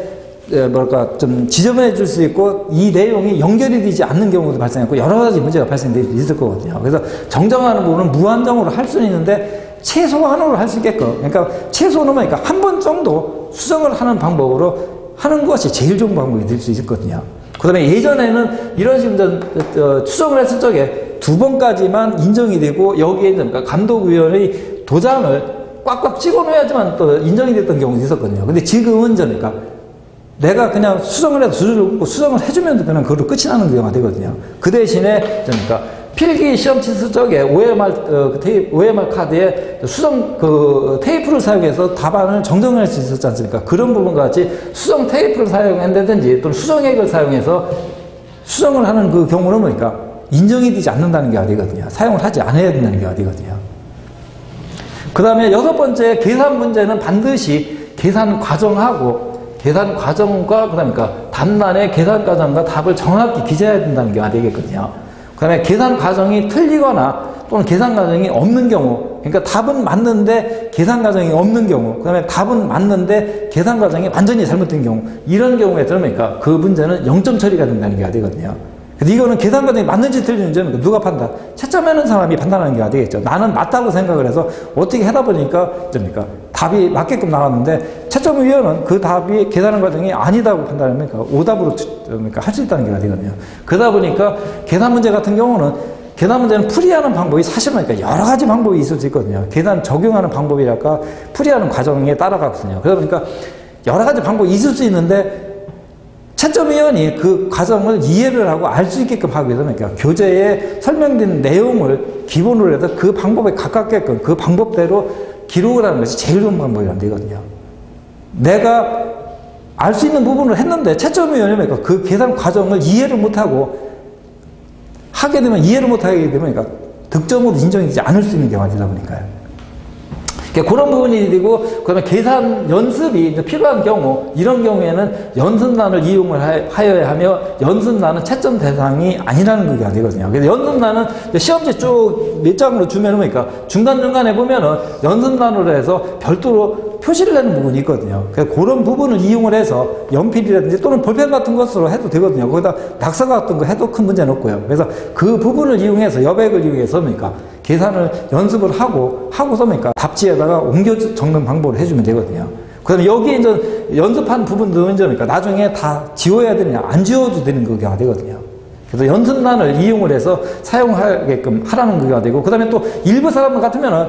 좀 지점해 줄 수 있고 이 내용이 연결이 되지 않는 경우도 발생했고 여러 가지 문제가 발생될 수 있을 거거든요. 그래서 정정하는 부분은 무한정으로 할 수는 있는데 최소한으로 할 수 있게끔 그러니까 최소는 한 번 정도 수정을 하는 방법으로 하는 것이 제일 좋은 방법이 될 수 있거든요. 그 다음에 예전에는 이런 식으로 수정을 했을 적에 두 번까지만 인정이 되고 여기에 감독위원의 도장을 꽉꽉 찍어 놓아야지만 또 인정이 됐던 경우도 있었거든요. 근데 지금은 내가 그냥 수정을 해도 두 줄로 긋고 수정을 해주면 그냥 그걸로 끝이 나는 경우가 되거든요. 그 대신에 필기 시험 치수 쪽에 OMR 카드에 수정 테이프를 사용해서 답안을 정정할 수 있었지 않습니까? 그런 부분과 같이 수정 테이프를 사용한다든지 또는 수정액을 사용해서 수정을 하는 그 경우는 인정이 되지 않는다는 게 되거든요. 사용을 하지 않아야 된다는 게 되거든요. 그 다음에 여섯 번째 계산 문제는 반드시 계산 과정과 그다음에 답란의 계산 과정과 답을 정확히 기재해야 된다는 게 되겠거든요. 그 다음에 계산 과정이 틀리거나 또는 계산 과정이 없는 경우 그러니까 답은 맞는데 계산 과정이 없는 경우 그 다음에 답은 맞는데 계산 과정이 완전히 잘못된 경우 이런 경우에 들으니까 그 문제는 0점 처리가 된다는 게 되거든요. 근데 이거는 계산 과정이 맞는지 틀리는지 누가 판단? 채점하는 사람이 판단하는 게 되겠죠. 나는 맞다고 생각을 해서 어떻게 하다 보니까 답이 맞게끔 나왔는데 채점위원은 그 답이 계산 과정이 아니다고 판단하면 오답으로 할 수 있다는 게 되거든요. 그러다 보니까 계산 문제 같은 경우는 계산 문제는 풀이하는 방법이 사실은 여러 가지 방법이 있을 수 있거든요. 계산 적용하는 방법이랄까 풀이하는 과정에 따라가거든요. 그러다 보니까 여러 가지 방법이 있을 수 있는데 채점위원이 그 과정을 이해를 하고 알 수 있게끔 하기 위해서는 교재에 설명된 내용을 기본으로 해서 그 방법에 가깝게끔 그 방법대로 기록을 하는 것이 제일 좋은 방법이 되거든요. 내가 알 수 있는 부분을 했는데 채점이 왜냐면 그 계산 과정을 이해를 못하고 하게 되면 이해를 못하게 되면 득점으로 인정이 되지 않을 수 있는 경우가 되다 보니까요. 그런 부분이 되고, 그다음에 계산 연습이 필요한 경우, 이런 경우에는 연습란을 이용을 하여야 하며, 연습란은 채점 대상이 아니라는 게 되거든요. 그래서 연습란은 시험지 쭉 몇 장으로 주면은 중간중간에 보면은 연습란으로 해서 별도로 표시를 내는 부분이 있거든요. 그래서 그런 부분을 이용을 해서 연필이라든지 또는 볼펜 같은 것으로 해도 되거든요. 거기다 낙서 같은 거 해도 큰 문제는 없고요. 그래서 그 부분을 이용해서, 여백을 이용해서 계산을 연습을 하고서 답지에다가 옮겨 적는 방법을 해주면 되거든요. 그 다음에 여기 이제 연습한 부분도 이제 나중에 다 지워야 되느냐, 안 지워도 되는 그게 되거든요. 그래서 연습란을 이용을 해서 사용하게끔 하라는 그게 되고, 그 다음에 또 일부 사람들 같으면은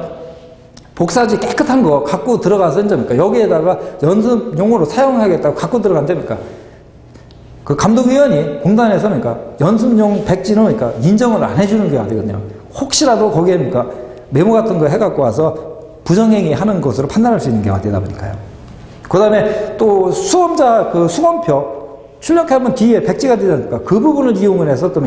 복사지 깨끗한 거 갖고 들어가서 이제 여기에다가 연습용으로 사용하겠다고 갖고 들어간다니까. 그 감독위원이 공단에서 연습용 백지는 인정을 안 해주는 게 되거든요. 혹시라도 거기에 메모 같은 거 해갖고 와서 부정행위 하는 것으로 판단할 수 있는 경우가 되다 보니까요. 그 다음에 또 수험자 그 수험표 출력하면 뒤에 백지가 되지 않습니까? 그 부분을 이용을 해서 또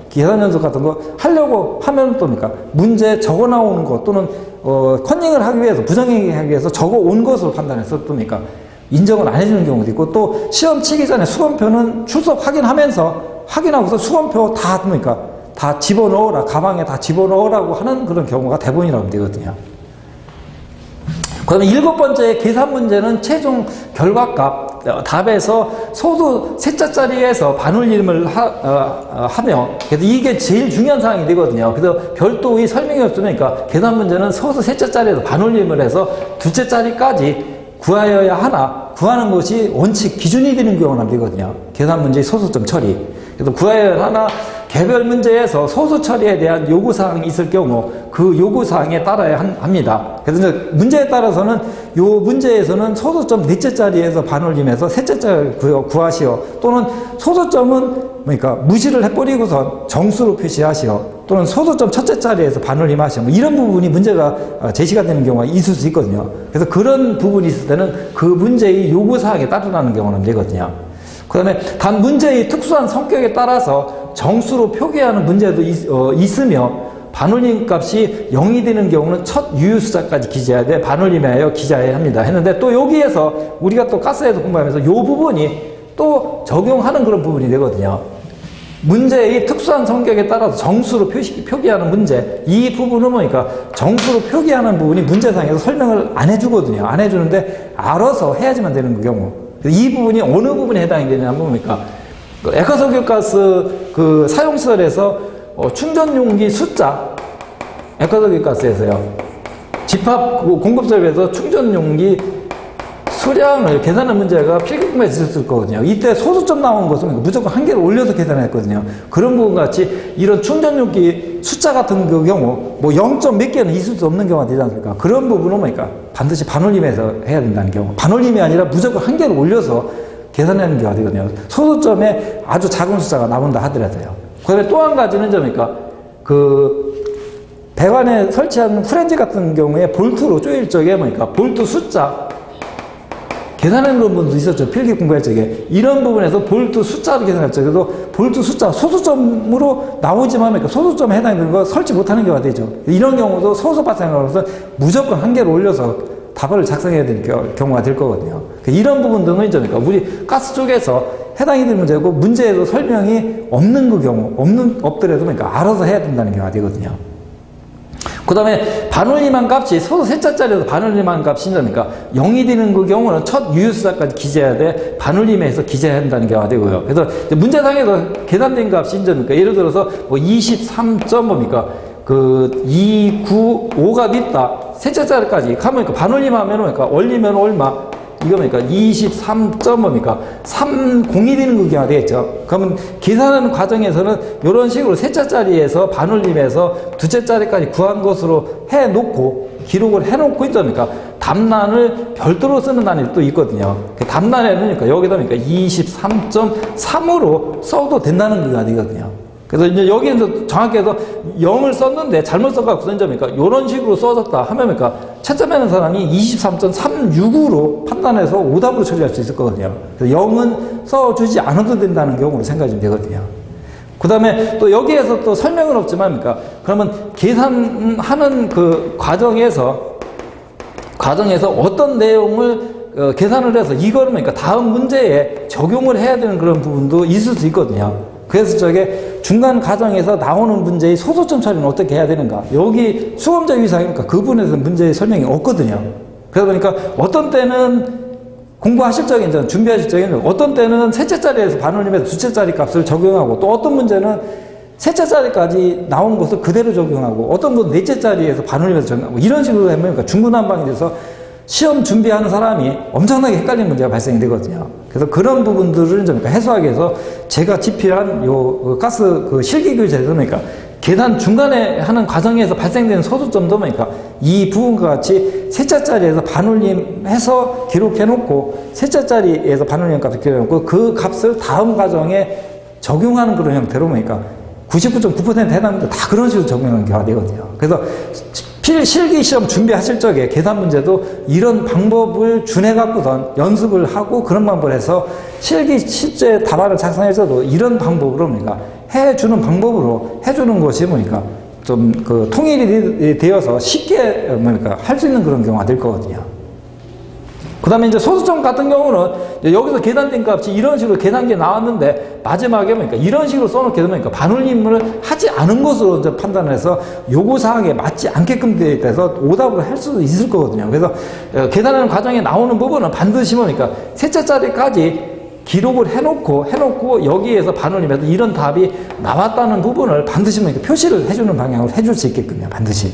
계산 연습 같은 거 하려고 하면 또 문제 적어 나오는 것 또는 컨닝을 하기 위해서 부정행위 하기 위해서 적어 온 것으로 판단해서 또 인정을 안 해주는 경우도 있고, 또 시험 치기 전에 수험표는 출석 확인하고서 수험표 다 집어넣어라, 가방에 다 집어넣으라고 하는 그런 경우가 대부분이라고 되거든요. 그 다음에 7번째 계산 문제는 최종 결과값, 답에서 소수 셋자짜리에서 반올림을 하며, 그래서 이게 제일 중요한 사항이 되거든요. 그래서 별도의 설명이 없으니까 계산 문제는 소수 셋자짜리에서 반올림을 해서 둘째 자리까지 구하여야 하나, 구하는 것이 원칙, 기준이 되는 경우는 되거든요. 계산 문제의 소수점 처리. 그래서 구하여야 하나, 개별 문제에서 소수 처리에 대한 요구사항이 있을 경우 그 요구사항에 따라야 합니다. 그래서 이제 문제에 따라서는 요 문제에서는 소수점 넷째 자리에서 반올림해서 셋째 자리 구하시오. 또는 소수점은 무시를 해버리고선 정수로 표시하시오. 또는 소수점 첫째 자리에서 반올림하시오. 이런 부분이 문제가 제시가 되는 경우가 있을 수 있거든요. 그래서 그런 부분이 있을 때는 그 문제의 요구사항에 따르라는 경우는 되거든요. 그 다음에 단 문제의 특수한 성격에 따라서 정수로 표기하는 문제도 있으며, 반올림 값이 0이 되는 경우는 첫 유효수자까지 기재해야 돼, 반올림에 하여 기재해야 합니다 했는데, 또 여기에서 우리가 또 가스에서 공부하면서 이 부분이 또 적용하는 그런 부분이 되거든요. 문제의 특수한 성격에 따라서 정수로 표기하는 문제, 이 부분은 정수로 표기하는 부분이 문제상에서 설명을 안 해주거든요. 안 해주는데 알아서 해야지만 되는 그 경우, 이 부분이 어느 부분에 해당이 되냐면 액화석유가스 그 사용시설에서 충전용기 숫자, 액화석유가스에서요, 집합 공급설비에서 충전용기 수량을 계산하는 문제가 필기공부에 있었을 거거든요. 이때 소수점 나온 것은 무조건 한 개를 올려서 계산했거든요. 그런 부분 같이 이런 충전용기 숫자 같은 그 경우 0. 몇 개는 있을 수 없는 경우가 되지 않습니까? 그런 부분은 반드시 반올림해서 해야 된다는 경우, 반올림이 아니라 무조건 한 개를 올려서 계산하는 경우가 되거든요. 소수점에 아주 작은 숫자가 나온다 하더라도요. 그 다음에 또 한 가지는 배관에 설치한 프렌즈 같은 경우에 볼트로 쪼일 적에 볼트 숫자 계산하는 그런 분도 있었죠. 필기 공부할 적에. 이런 부분에서 볼트 숫자를 계산할 적에 그래도 볼트 숫자 소수점으로 나오지만 소수점에 해당되는 거 설치 못하는 경우가 되죠. 이런 경우도 소수 발생하면서 무조건 한 개를 올려서 답을 작성해야 될 경우가 될 거거든요. 이런 부분 등은 우리 가스 쪽에서 해당이 되는 문제고, 문제에도 설명이 없는 그 경우, 없더라도 알아서 해야 된다는 경우가 되거든요. 그 다음에 반올림한 값이 소수 셋자짜리에서 반올림한 값이 0이 되는 그 경우는 첫 유효수자까지 기재해야 돼, 반올림해서 기재해야 한다는 경우가 되고요. 그래서 문제상에서 계산된 값이 예를 들어서 23점 295가 있다. 셋째 자리까지 가면 반올림하면 올리면 얼마? 이거 23.30이 되는 그 경우가 되겠죠. 그러면 계산하는 과정에서는 이런 식으로 셋째 자리에서 반올림해서 둘째 자리까지 구한 것으로 해놓고 기록을 해놓고 답란을 별도로 쓰는 단위도 또 있거든요. 답란에는 여기다 23.3으로 써도 된다는 게 아니거든요. 그래서 이제 여기에서 정확히 해서 0을 썼는데 잘못 써갖고 이런 식으로 써졌다 하면 채점하는 사람이 23.36으로 판단해서 오답으로 처리할 수 있을 거거든요. 그래서 0은 써주지 않아도 된다는 경우로 생각하시면 되거든요. 그 다음에 또 여기에서 또 설명은 없지만, 그러니까 그러면 계산하는 그 과정에서 어떤 내용을 계산을 해서 이거를 그러니까 다음 문제에 적용을 해야 되는 그런 부분도 있을 수 있거든요. 그래서 저게 중간 과정에서 나오는 문제의 소수점 처리는 어떻게 해야 되는가. 여기 수험자 위상이니까 그 부분에서 문제의 설명이 없거든요. 그러다 보니까 어떤 때는 공부하실 적에, 이제 준비하실 적에는 어떤 때는 셋째 자리에서 반올림해서 둘째 자리 값을 적용하고, 또 어떤 문제는 셋째 자리까지 나온 것을 그대로 적용하고, 어떤 분은 넷째 자리에서 반올림해서 적용하고, 이런 식으로 하면 그러니까 중구난방이 돼서 시험 준비하는 사람이 엄청나게 헷갈리는 문제가 발생이 되거든요. 그래서 그런 부분들을 좀 해소하기 위해서 제가 집필한 요 가스 그 실기교재에서 그러니까 계산 중간에 하는 과정에서 발생되는 소수점도 그러니까 이 부분과 같이 셋째 자리에서 반올림해서 기록해놓고, 셋째 자리에서 반올림 값을 기록해놓고 그 값을 다음 과정에 적용하는 그런 형태로 그러니까 99.9% 해당합니다. 다 그런 식으로 적용하는 경우가 되거든요. 그래서 실기 시험 준비하실 적에 계산 문제도 이런 방법을 준해갖고선 연습을 하고 그런 방법을 해서 실기 실제 답안을 작성해서도 이런 방법으로 그러니까 해주는 방법으로 해주는 것이 뭐니까 좀 그 통일이 되어서 쉽게 뭐니까 할 수 있는 그런 경우가 될 거거든요. 그 다음에 이제 소수점 같은 경우는 여기서 계산된 값이 이런 식으로 계산기에 나왔는데 마지막에 그러니까 이런 식으로 써놓게 되면 그러니까 반올림을 하지 않은 것으로 이제 판단해서 요구사항에 맞지 않게끔 되어 있어서 오답을 할 수도 있을 거거든요. 그래서 계산하는 과정에 나오는 부분은 반드시 뭐니까 셋째 자리까지 기록을 해놓고 여기에서 반올림해서 이런 답이 나왔다는 부분을 반드시 뭐니까 표시를 해주는 방향으로 해줄 수 있게끔요. 반드시.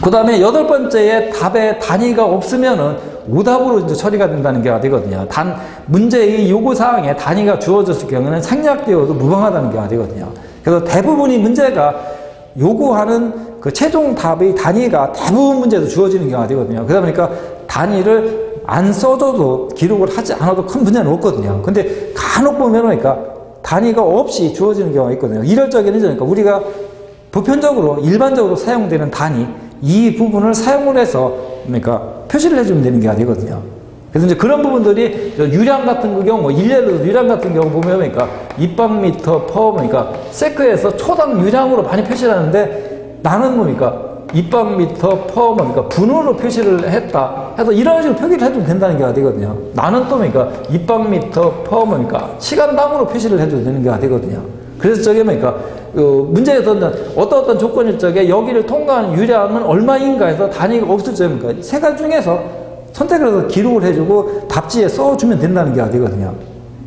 그 다음에 8번째에 답에 단위가 없으면은 오답으로 이제 처리가 된다는 게 되거든요. 단, 문제의 요구사항에 단위가 주어졌을 경우에는 생략되어도 무방하다는 게 되거든요. 그래서 대부분의 문제가 요구하는 그 최종 답의 단위가 대부분 문제에서 주어지는 경우가 되거든요. 그러다 보니까 단위를 안 써줘도 기록을 하지 않아도 큰 문제는 없거든요. 근데 간혹 보면 그러니까 단위가 없이 주어지는 경우가 있거든요. 이럴 적에는 그러니까 우리가 보편적으로, 일반적으로 사용되는 단위, 이 부분을 사용을 해서 그러니까 표시를 해주면 되는 게 되거든요. 그래서 이제 그런 부분들이 유량 같은 그 경우, 일례로 유량 같은 경우 보면 그러니까 입방미터 퍼 그러니까 세크에서 초당 유량으로 많이 표시를 하는데 나는 뭡니까 입방미터 퍼 그러니까 분으로 표시를 했다 해서 이런 식으로 표기를 해주면 된다는 게 되거든요. 나는 또 그러니까 입방미터 퍼 그러니까 시간당으로 표시를 해줘도 되는 게 되거든요. 그래서 저게 뭐니까 문제에서는 어떤 조건일 적에 여기를 통과한 유량은 얼마인가 해서 단위가 없을 적이니까 세 가지 중에서 선택을 해서 기록을 해주고 답지에 써주면 된다는 게 되거든요.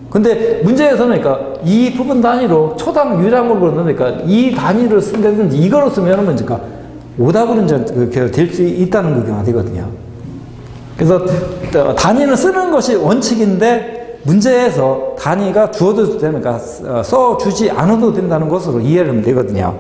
근데 문제에서는 그러니까 이 부분 단위로 초당 유량으로 그러니까 이 단위를 쓴다든지 이거로 쓰면 그러니까 오답으로 이제 될 수 있다는 게 되거든요. 그래서 단위는 쓰는 것이 원칙인데 문제에서 단위가 주어져도 되니까 써주지 않아도 된다는 것으로 이해를 하면 되거든요.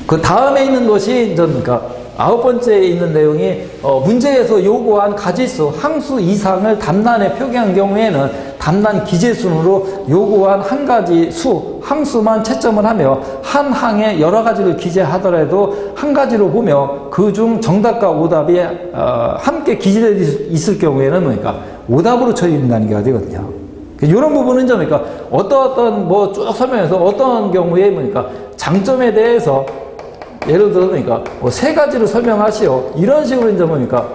그 다음에 있는 것이 그러니까 9번째에 있는 내용이 문제에서 요구한 가지수, 항수 이상을 답란에 표기한 경우에는 답란 기재순으로 요구한 한 가지 수, 항수만 채점을 하며 한 항에 여러 가지를 기재하더라도 한 가지로 보며 그중 정답과 오답이 함께 기재되어 있을 경우에는 그러니까 오답으로 처리된다는 게 되거든요. 이런 부분은 그러니까 어떤 뭐 쭉 설명해서 어떤 경우에 그러니까 장점에 대해서 예를 들어 그러니까 뭐 세 가지로 설명하시오 이런 식으로 이제 뭡니까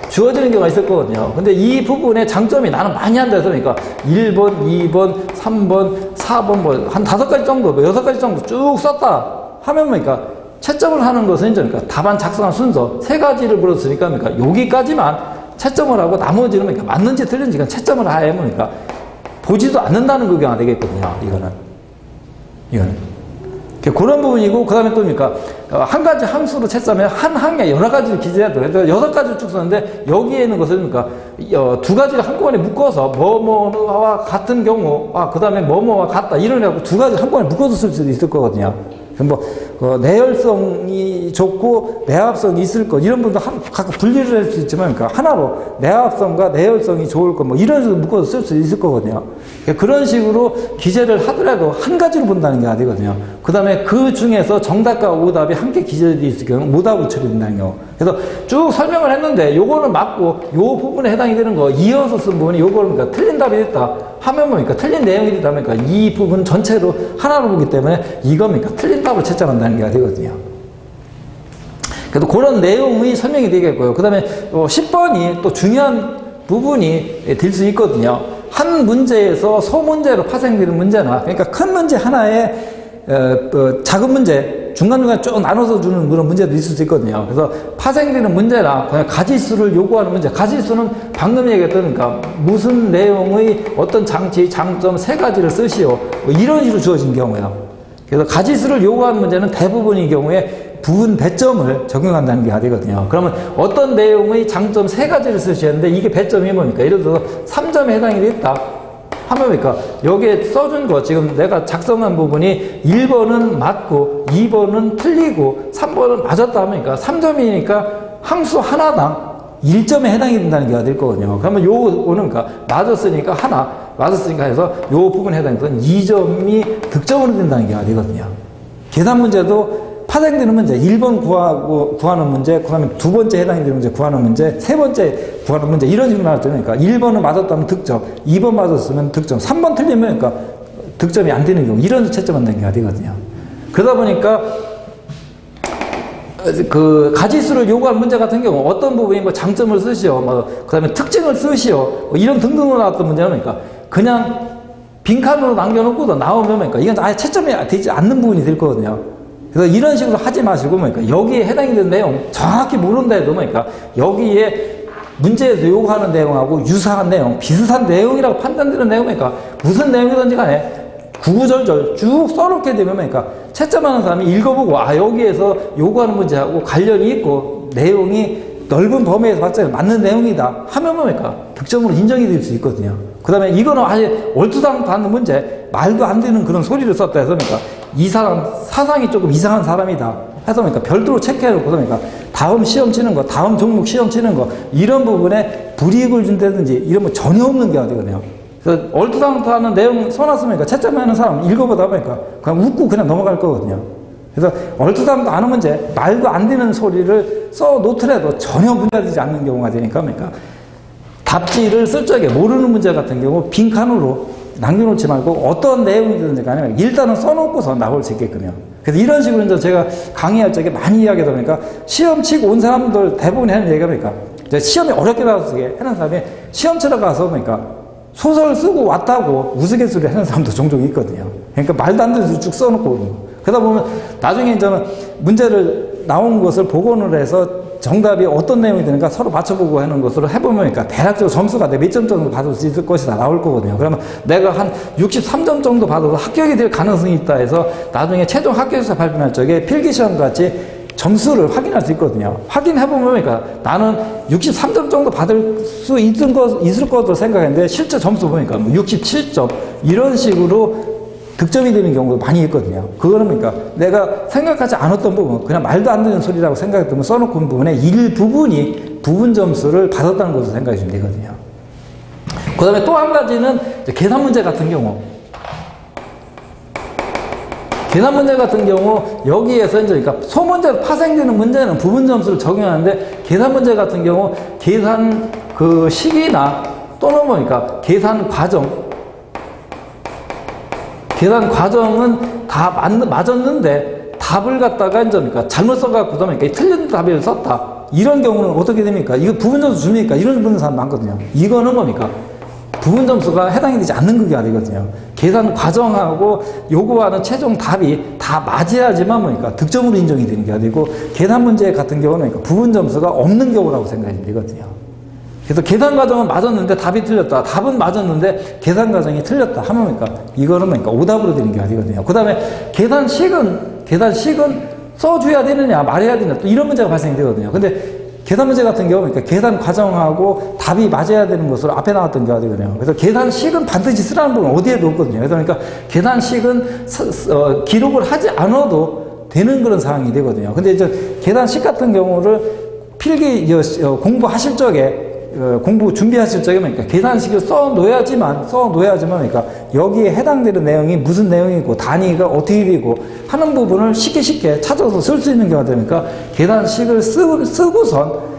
주어지는 경우가 있을 거거든요. 근데 이 부분의 장점이 나는 많이 한다 해서 그러니까 1번, 2번, 3번, 4번 뭐 한 5가지 정도, 뭐 6가지 정도 쭉 썼다 하면 뭡니까 채점을 하는 것은 이제 그러니까 답안 작성한 순서 세 가지를 물었으니까 그러니까 여기까지만 채점을 하고 나머지는 그러니까 맞는지 틀린지 채점을 하에 그러니까 보지도 않는다는 그게 되겠거든요. 이거는. 그런 부분이고, 그 다음에 또 뭡니까? 한 가지 함수로 채점하면 한 항에 여러 가지를 기재해도 그래서 6가지를 쭉 썼는데 여기에 있는 것은 그러니까 2가지를 한꺼번에 묶어서 뭐뭐와 같은 경우, 그 다음에 뭐뭐와 같다 이런 해갖고 2가지 한꺼번에 묶어서 쓸 수도 있을 거거든요. 내열성이 좋고 내합성이 있을 것, 이런 분도 각각 분리를 할 수 있지만, 그러니까 하나로 내합성과 내열성이 좋을 것, 뭐 이런 식으로 묶어서 쓸 수 있을 거거든요. 그러니까 그런 식으로 기재를 하더라도 한 가지로 본다는 게 아니거든요. 그 다음에 그 중에서 정답과 오답이 함께 기재되어 있을 경우 오답으로 처리된다는 경우. 그래서 쭉 설명을 했는데 요거는 맞고 요 부분에 해당이 되는 거 이어서 쓴 부분이 요거는 그러니까 틀린 답이 됐다 하면 뭡니까? 틀린 내용이 됐다 보니까 이 부분 전체로 하나로 보기 때문에 이겁니까? 틀린 답을 채점한다는 게 되거든요. 그래도 그런 내용의 설명이 되겠고요. 그 다음에 10번이 또 중요한 부분이 될 수 있거든요. 한 문제에서 소문제로 파생되는 문제나, 그러니까 큰 문제 하나에 작은 문제 중간중간 쭉 나눠서 주는 그런 문제도 있을 수 있거든요. 그래서 파생되는 문제나 그냥 가지수를 요구하는 문제, 가지수는 방금 얘기했던, 그러니까 무슨 내용의 어떤 장치, 장점 세 가지를 쓰시오, 뭐 이런 식으로 주어진 경우예요. 그래서 가지수를 요구하는 문제는 대부분의 경우에 부분 배점을 적용한다는 게 되거든요. 그러면 어떤 내용의 장점 세 가지를 쓰셔야 하는데 이게 배점이 뭡니까? 예를 들어서 3점에 해당이 됐다 하면 뭡니까? 여기에 써준 거, 지금 내가 작성한 부분이 1번은 맞고 2번은 틀리고 3번은 맞았다 하니까 3점이니까 항수 하나당 1점에 해당이 된다는 게 될 거거든요. 그러면 요거는 그러니까 맞았으니까 하나, 맞았으니까 해서 요 부분에 해당되는 2점이 득점으로 된다는 게 되거든요. 계산 문제도 파생되는 문제, 1번 구하는 문제, 그 다음에 두 번째 해당이 되는 문제 구하는 문제, 세 번째 구하는 문제, 이런 식으로 나왔잖아요. 그러니까 1번을 맞았다면 득점, 2번 맞았으면 득점, 3번 틀리면 그러니까 득점이 안 되는 경우, 이런 채점한다는 게 되거든요. 그러다 보니까 그 가지수를 요구하는 문제 같은 경우 어떤 부분이 뭐 장점을 쓰시오, 뭐 그 다음에 특징을 쓰시오, 뭐 이런 등등으로 나왔던 문제는 그러니까 그냥 빈칸으로 남겨놓고도 나오면 그러니까 이건 아예 채점이 되지 않는 부분이 될 거거든요. 그래서 이런 식으로 하지 마시고, 그러니까 여기에 해당이 되는 내용 정확히 모른다 해도, 그러니까 여기에 문제에서 요구하는 내용하고 유사한 내용, 비슷한 내용이라고 판단되는 내용이니까 무슨 내용이든지 간에 구구절절 쭉 써놓게 되면, 그러니까 채점하는 사람이 읽어보고, 아, 여기에서 요구하는 문제하고 관련이 있고 내용이 넓은 범위에서 봤을 때 맞는 내용이다 하면 뭡니까? 득점으로 인정이 될 수 있거든요. 그 다음에 이거는 아예 얼토당토 않는 문제, 말도 안 되는 그런 소리를 썼다 해서, 그러니까 이 사람 사상이 조금 이상한 사람이다 해서, 그러니까 별도로 체크해놓고, 그러니까 다음 시험 치는 거, 다음 종목 시험 치는 거, 이런 부분에 불이익을 준다든지 이런 거 전혀 없는 게 되거든요. 그래서 얼토당토 하는 내용 써놨으니까 채점하는 사람 읽어보다 보니까 그냥 웃고 그냥 넘어갈 거거든요. 그래서 얼토당토 않은 문제, 말도 안 되는 소리를 써놓더라도 전혀 문제되지 않는 경우가 되니까, 그러니까 답지를 쓸 적에 모르는 문제 같은 경우 빈칸으로 남겨놓지 말고 어떤 내용이든지 간에 일단은 써놓고서 나올 수 있게끔요. 그래서 이런 식으로 이제 제가 강의할 적에 많이 이야기하다 보니까 시험 치고 온 사람들 대부분 하는 얘기가 그러니까 시험이 어렵게 나와서 하는 사람이 시험 치러 가서 그러니까 소설 쓰고 왔다고 우스갯소리 하는 사람도 종종 있거든요. 그러니까 말도 안 되는 소리 쭉 써놓고 오는 거. 그러다 보면 나중에 이제는 문제를 나온 것을 복원을 해서 정답이 어떤 내용이 되는가 서로 맞춰보고 하는 것으로 해보면, 그러니까 대략적으로 점수가 내 몇 점 정도 받을 수 있을 것이다 나올 거거든요. 그러면 내가 한 63점 정도 받아서 합격이 될 가능성이 있다 해서 나중에 최종 합격자 발표할 적에 필기시험 같이 점수를 확인할 수 있거든요. 확인해보면, 그러니까 나는 63점 정도 받을 수 있을 것으로 생각했는데 실제 점수 보니까 뭐 67점 이런 식으로 득점이 되는 경우가 많이 있거든요. 그거는 그러니까 내가 생각하지 않았던 부분, 그냥 말도 안 되는 소리라고 생각했던 써놓고 온 부분에 일부분이 부분 점수를 받았다는 것으로 생각해 주면 되거든요. 그 다음에 또 한 가지는 계산 문제 같은 경우. 계산 문제 같은 경우 여기에서 이제 그러니까 소문제로 파생되는 문제는 부분 점수를 적용하는데, 계산 문제 같은 경우 계산 그 시기나 또는 뭐니까 계산 과정은 다 맞았는데 답을 갖다가 이제 그러니까 잘못 써갖고 그러니까 틀린 답을 썼다. 이런 경우는 어떻게 됩니까? 이거 부분 점수 줍니까? 이런 분는 사람 많거든요. 이거는 뭡니까? 부분 점수가 해당이 되지 않는 그게 아니거든요. 계산 과정하고 요구하는 최종 답이 다 맞아야지만 뭐니까 득점으로 인정이 되는 게 아니고, 계산 문제 같은 경우는 그러니까 부분 점수가 없는 경우라고 생각이 되거든요. 그래서 계산 과정은 맞았는데 답이 틀렸다. 답은 맞았는데 계산 과정이 틀렸다 하면 그러니까 이거는 그러니까 오답으로 되는 게 아니거든요. 그 다음에 계산식은 써줘야 되느냐 말해야 되느냐 또 이런 문제가 발생이 되거든요. 근데 계산 문제 같은 경우 그러니까 계산 과정하고 답이 맞아야 되는 것으로 앞에 나왔던 게 되거든요. 그래서 계산식은 반드시 쓰라는 부분은 어디에도 없거든요. 그래서 그러니까 계산식은 기록을 하지 않아도 되는 그런 상황이 되거든요. 근데 이제 계단식 같은 경우를 필기 공부하실 적에 공부 준비하실 적에 그러니까 계산식을 써 놓아야지만 그러니까 여기에 해당되는 내용이 무슨 내용이고 단위가 어떻게 되고 하는 부분을 쉽게 찾아서 쓸 수 있는 경우가 되니까 계산식을 쓰고선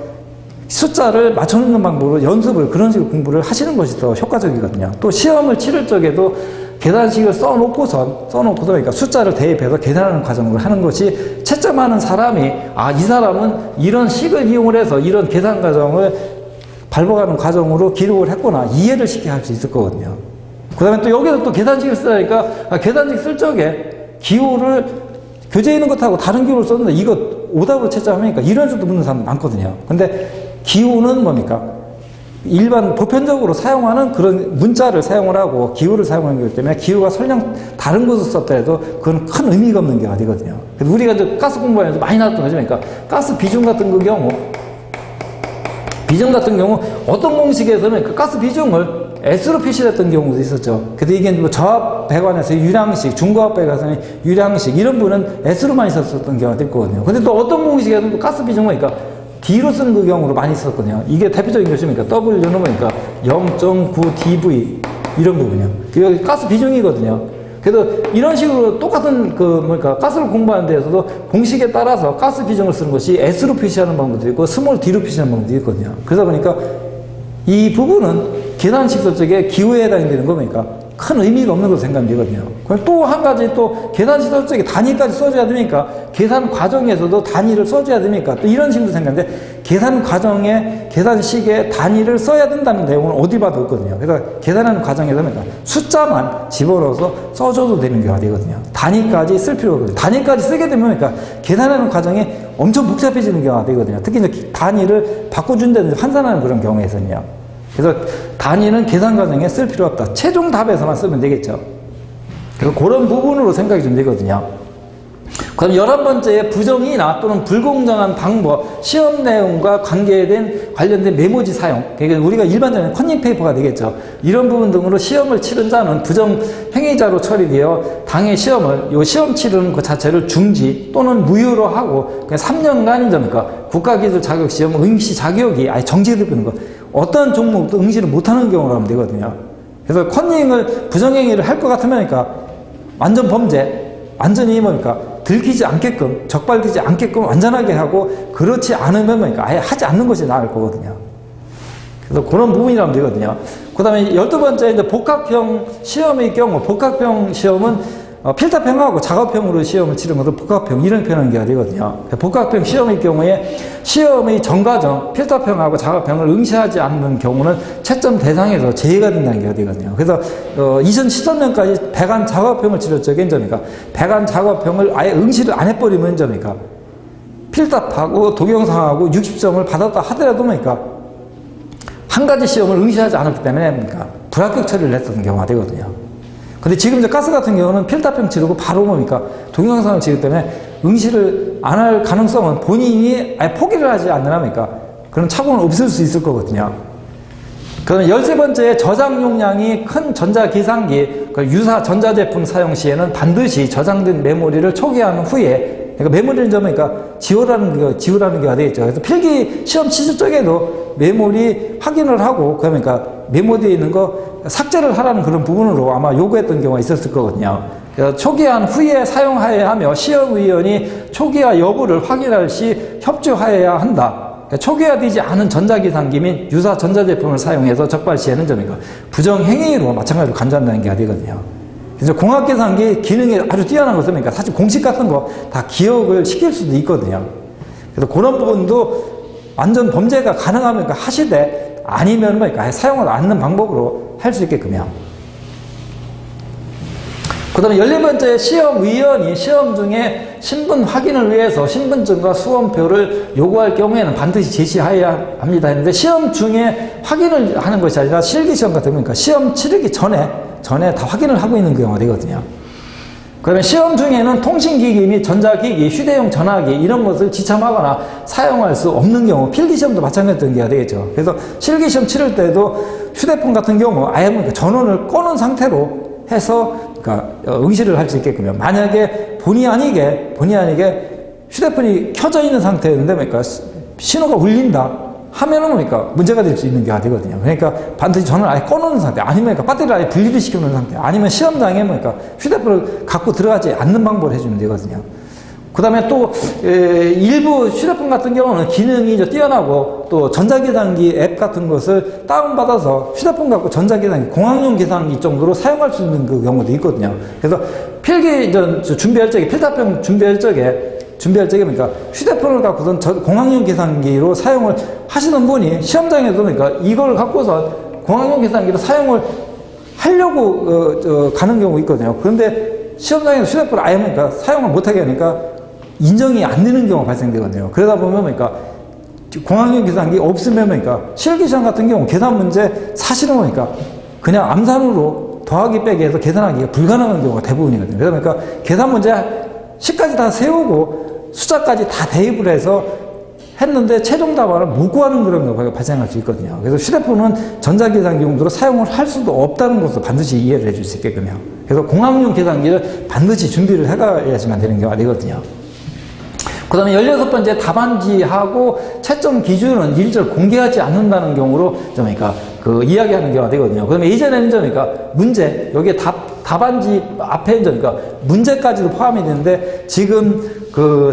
숫자를 맞춰놓는 방법으로 연습을 그런 식으로 공부를 하시는 것이 더 효과적이거든요. 또 시험을 치를 적에도 계산식을 써놓고선 그러니까 숫자를 대입해서 계산하는 과정을 하는 것이 채점하는 사람이 이 사람은 이런 식을 이용을 해서 이런 계산 과정을 발복하는 과정으로 기록을 했구나 이해를 쉽게 할 수 있을 거거든요. 그 다음에 또 여기서 또 계산식을 쓰니까 계산식 쓸 적에 기호를 교재에 있는 것하고 다른 기호를 썼는데 이거 오답으로 채점하니까 이런 식으로 묻는 사람 많거든요. 근데 기호는 뭡니까? 일반 보편적으로 사용하는 그런 문자를 사용을 하고 기호를 사용하는 거기 때문에 기호가 설령 다른 곳을 썼더라도 그건 큰 의미가 없는 경우가 되거든요. 그래서 우리가 이제 가스 공부하면서 많이 나왔던 거죠. 그러니까 가스 비중 같은 경우 어떤 공식에서는 그 가스 비중을 S로 표시를 했던 경우도 있었죠. 근데 이게 뭐 저압 배관에서 유량식, 중고압 배관에서는 유량식 이런 부분은 S로 많이 썼었던 경우가 있거든요. 근데 또 어떤 공식에서는 가스 비중을 그러니까 D로 쓰는 그 경우로 많이 썼거든요. 이게 대표적인 것이니까 W는 뭐니까 0.9 dV 이런 부분이요. 이게 가스 비중이거든요. 그래서 이런 식으로 똑같은 가스를 공부하는 데에서도 공식에 따라서 가스 비중을 쓰는 것이 S로 표시하는 방법도 있고 스몰 D로 표시하는 방법도 있거든요. 그러다 보니까 이 부분은 계산식 설정에 기호에 해당되는 거니까 큰 의미가 없는 것으로 생각되거든요. 그럼 또 한 가지 또 계산식 설정에 단위까지 써줘야 되니까 계산 과정에서도 단위를 써줘야 됩니까? 또 이런 식으로 생각하는데 계산 과정에 계산식에 단위를 써야 된다는 내용은 어디 봐도 없거든요. 그래서 계산하는 과정에서는 숫자만 집어넣어서 써줘도 되는 경우가 되거든요. 단위까지 쓸 필요가 없거든요. 단위까지 쓰게 되면 계산하는 과정이 엄청 복잡해지는 경우가 되거든요. 특히 이제 단위를 바꿔준다든지 환산하는 그런 경우에서는요. 그래서 단위는 계산 과정에 쓸 필요 없다. 최종 답에서만 쓰면 되겠죠. 그래서 그런 부분으로 생각이 좀 되거든요. 그럼 11번째에 부정이나 또는 불공정한 방법, 시험 내용과 관련된 메모지 사용. 그러니까 우리가 일반적인 컨닝 페이퍼가 되겠죠. 이런 부분 등으로 시험을 치른 자는 부정 행위자로 처리되어 당해 요 시험 치르는 것 자체를 중지 또는 무효로 하고 그냥 3년간 그러니까 국가기술 자격시험 응시 자격이 아예 정지되는 것. 어떤 종목도 응시를 못하는 경우로 하면 되거든요. 그래서 컨닝을 부정행위를 할 것 같으면 완전 범죄, 완전히 들키지 않게끔, 적발되지 않게끔 완전하게 하고 그렇지 않으면 아예 하지 않는 것이 나을 거거든요. 그래서 그런 부분이라면 되거든요. 그 다음에 12번째 이제 복합형 시험의 경우, 복합형 시험은 필답형하고 작업형으로 시험을 치른 것을 복합형 이런 표현하는 게 되거든요. 복합형 시험의 경우에 시험의 전과정, 필답형하고 작업형을 응시하지 않는 경우는 채점 대상에서 제외가 된다는 게 되거든요. 그래서 2013년까지 배관 작업형을 치를 적에 배관 작업형을 아예 응시를 안 해버리면 필답하고 동영상하고 60점을 받았다 하더라도 한 가지 시험을 응시하지 않았기 때문에 불합격 처리를 했던 경우가 되거든요. 근데 지금 이제 가스 같은 경우는 필답형 치르고 바로 동영상을 치르기 때문에 응시를 안 할 가능성은 본인이 아예 포기를 하지 않느냐니까 그런 착오는 없을 수 있을 거거든요. 그다음에 13번째 저장 용량이 큰 전자기상기, 유사 전자제품 사용 시에는 반드시 저장된 메모리를 초기화한 후에 메모리를 지우라는 게 되겠죠. 그래서 필기 시험 치실 적에도 메모리 확인을 하고 메모리에 있는 거 삭제를 하라는 그런 부분으로 아마 요구했던 경우가 있었을 거거든요. 그래서 초기화한 후에 사용하여야 하며 시험위원이 초기화 여부를 확인할 시 협조하여야 한다. 초기화되지 않은 전자기상기 및 유사 전자제품을 사용해서 적발 시에는 부정행위로 마찬가지로 간주한다는 게 되거든요. 그래서 공학계산기 기능이 아주 뛰어난 것은 사실 공식 같은 거 다 기억을 시킬 수도 있거든요. 그래서 그런 부분도 완전 범죄가 가능하면 하시되 아니면 사용을 않는 방법으로 할 수 있게끔요. 그 다음에 14번째 시험위원이 시험 중에 신분 확인을 위해서 신분증과 수험표를 요구할 경우에는 반드시 제시해야 합니다 했는데 시험 중에 확인을 하는 것이 아니라 실기시험 같은 경우니까 시험 치르기 전에 다 확인을 하고 있는 경우가 되거든요. 그러면 시험 중에는 통신기기 및 전자기기, 휴대용 전화기 이런 것을 지참하거나 사용할 수 없는 경우 필기시험도 마찬가지였던 게 되겠죠. 그래서 실기시험 치를 때도 휴대폰 같은 경우 아예 전원을 꺼놓은 상태로 해서 응시를 할 수 있게끔요. 만약에 본의 아니게 휴대폰이 켜져 있는 상태였는데 그러니까 신호가 울린다 하면은 그러니까 문제가 될 수 있는 게 되거든요. 그러니까 반드시 전원을 아예 꺼놓는 상태, 아니면 그러니까 배터리를 아예 분리를 시켜놓는 상태, 아니면 시험장에 그러니까 휴대폰을 갖고 들어가지 않는 방법을 해주면 되거든요. 그 다음에 또 일부 휴대폰 같은 경우는 기능이 이제 뛰어나고 또 전자계산기 앱 같은 것을 다운받아서 휴대폰 갖고 전자계산기, 공학용 계산기 정도로 사용할 수 있는 그 경우도 있거든요. 그래서 필기 준비할 적에, 필답형 준비할 적에 그러니까 휴대폰을 갖고선 공학용 계산기로 사용을 하시는 분이 시험장에서 그러니까 이걸 갖고서 공학용 계산기로 사용을 하려고 가는 경우가 있거든요. 그런데 시험장에서 휴대폰을 아예 그러니까 사용을 못하게 하니까 인정이 안 되는 경우가 발생되거든요. 그러다 보면 그러니까 공학용 계산기 없으면 그러니까 실기시험 같은 경우 계산 문제 사실은 그러니까 그냥 암산으로 더하기 빼기 해서 계산하기가 불가능한 경우가 대부분이거든요. 그러니까 계산 문제 식까지 다 세우고 숫자까지 다 대입을 해서 했는데 최종 답안을 못 구하는 그런 경우가 발생할 수 있거든요. 그래서 휴대폰은 전자계산기 용도로 사용을 할 수도 없다는 것을 반드시 이해를 해줄 수 있게끔요. 그래서 공학용 계산기를 반드시 준비를 해가야지만 되는 경우가 되거든요. 그 다음에 16번째 답안지하고 채점 기준은 일절 공개하지 않는다는 경우로 좀 그러니까 이야기하는 경우가 되거든요. 그 다음에 이전에는 좀 그러니까 문제, 여기에 답안지 앞에 그러니까 문제까지도 포함이 되는데 지금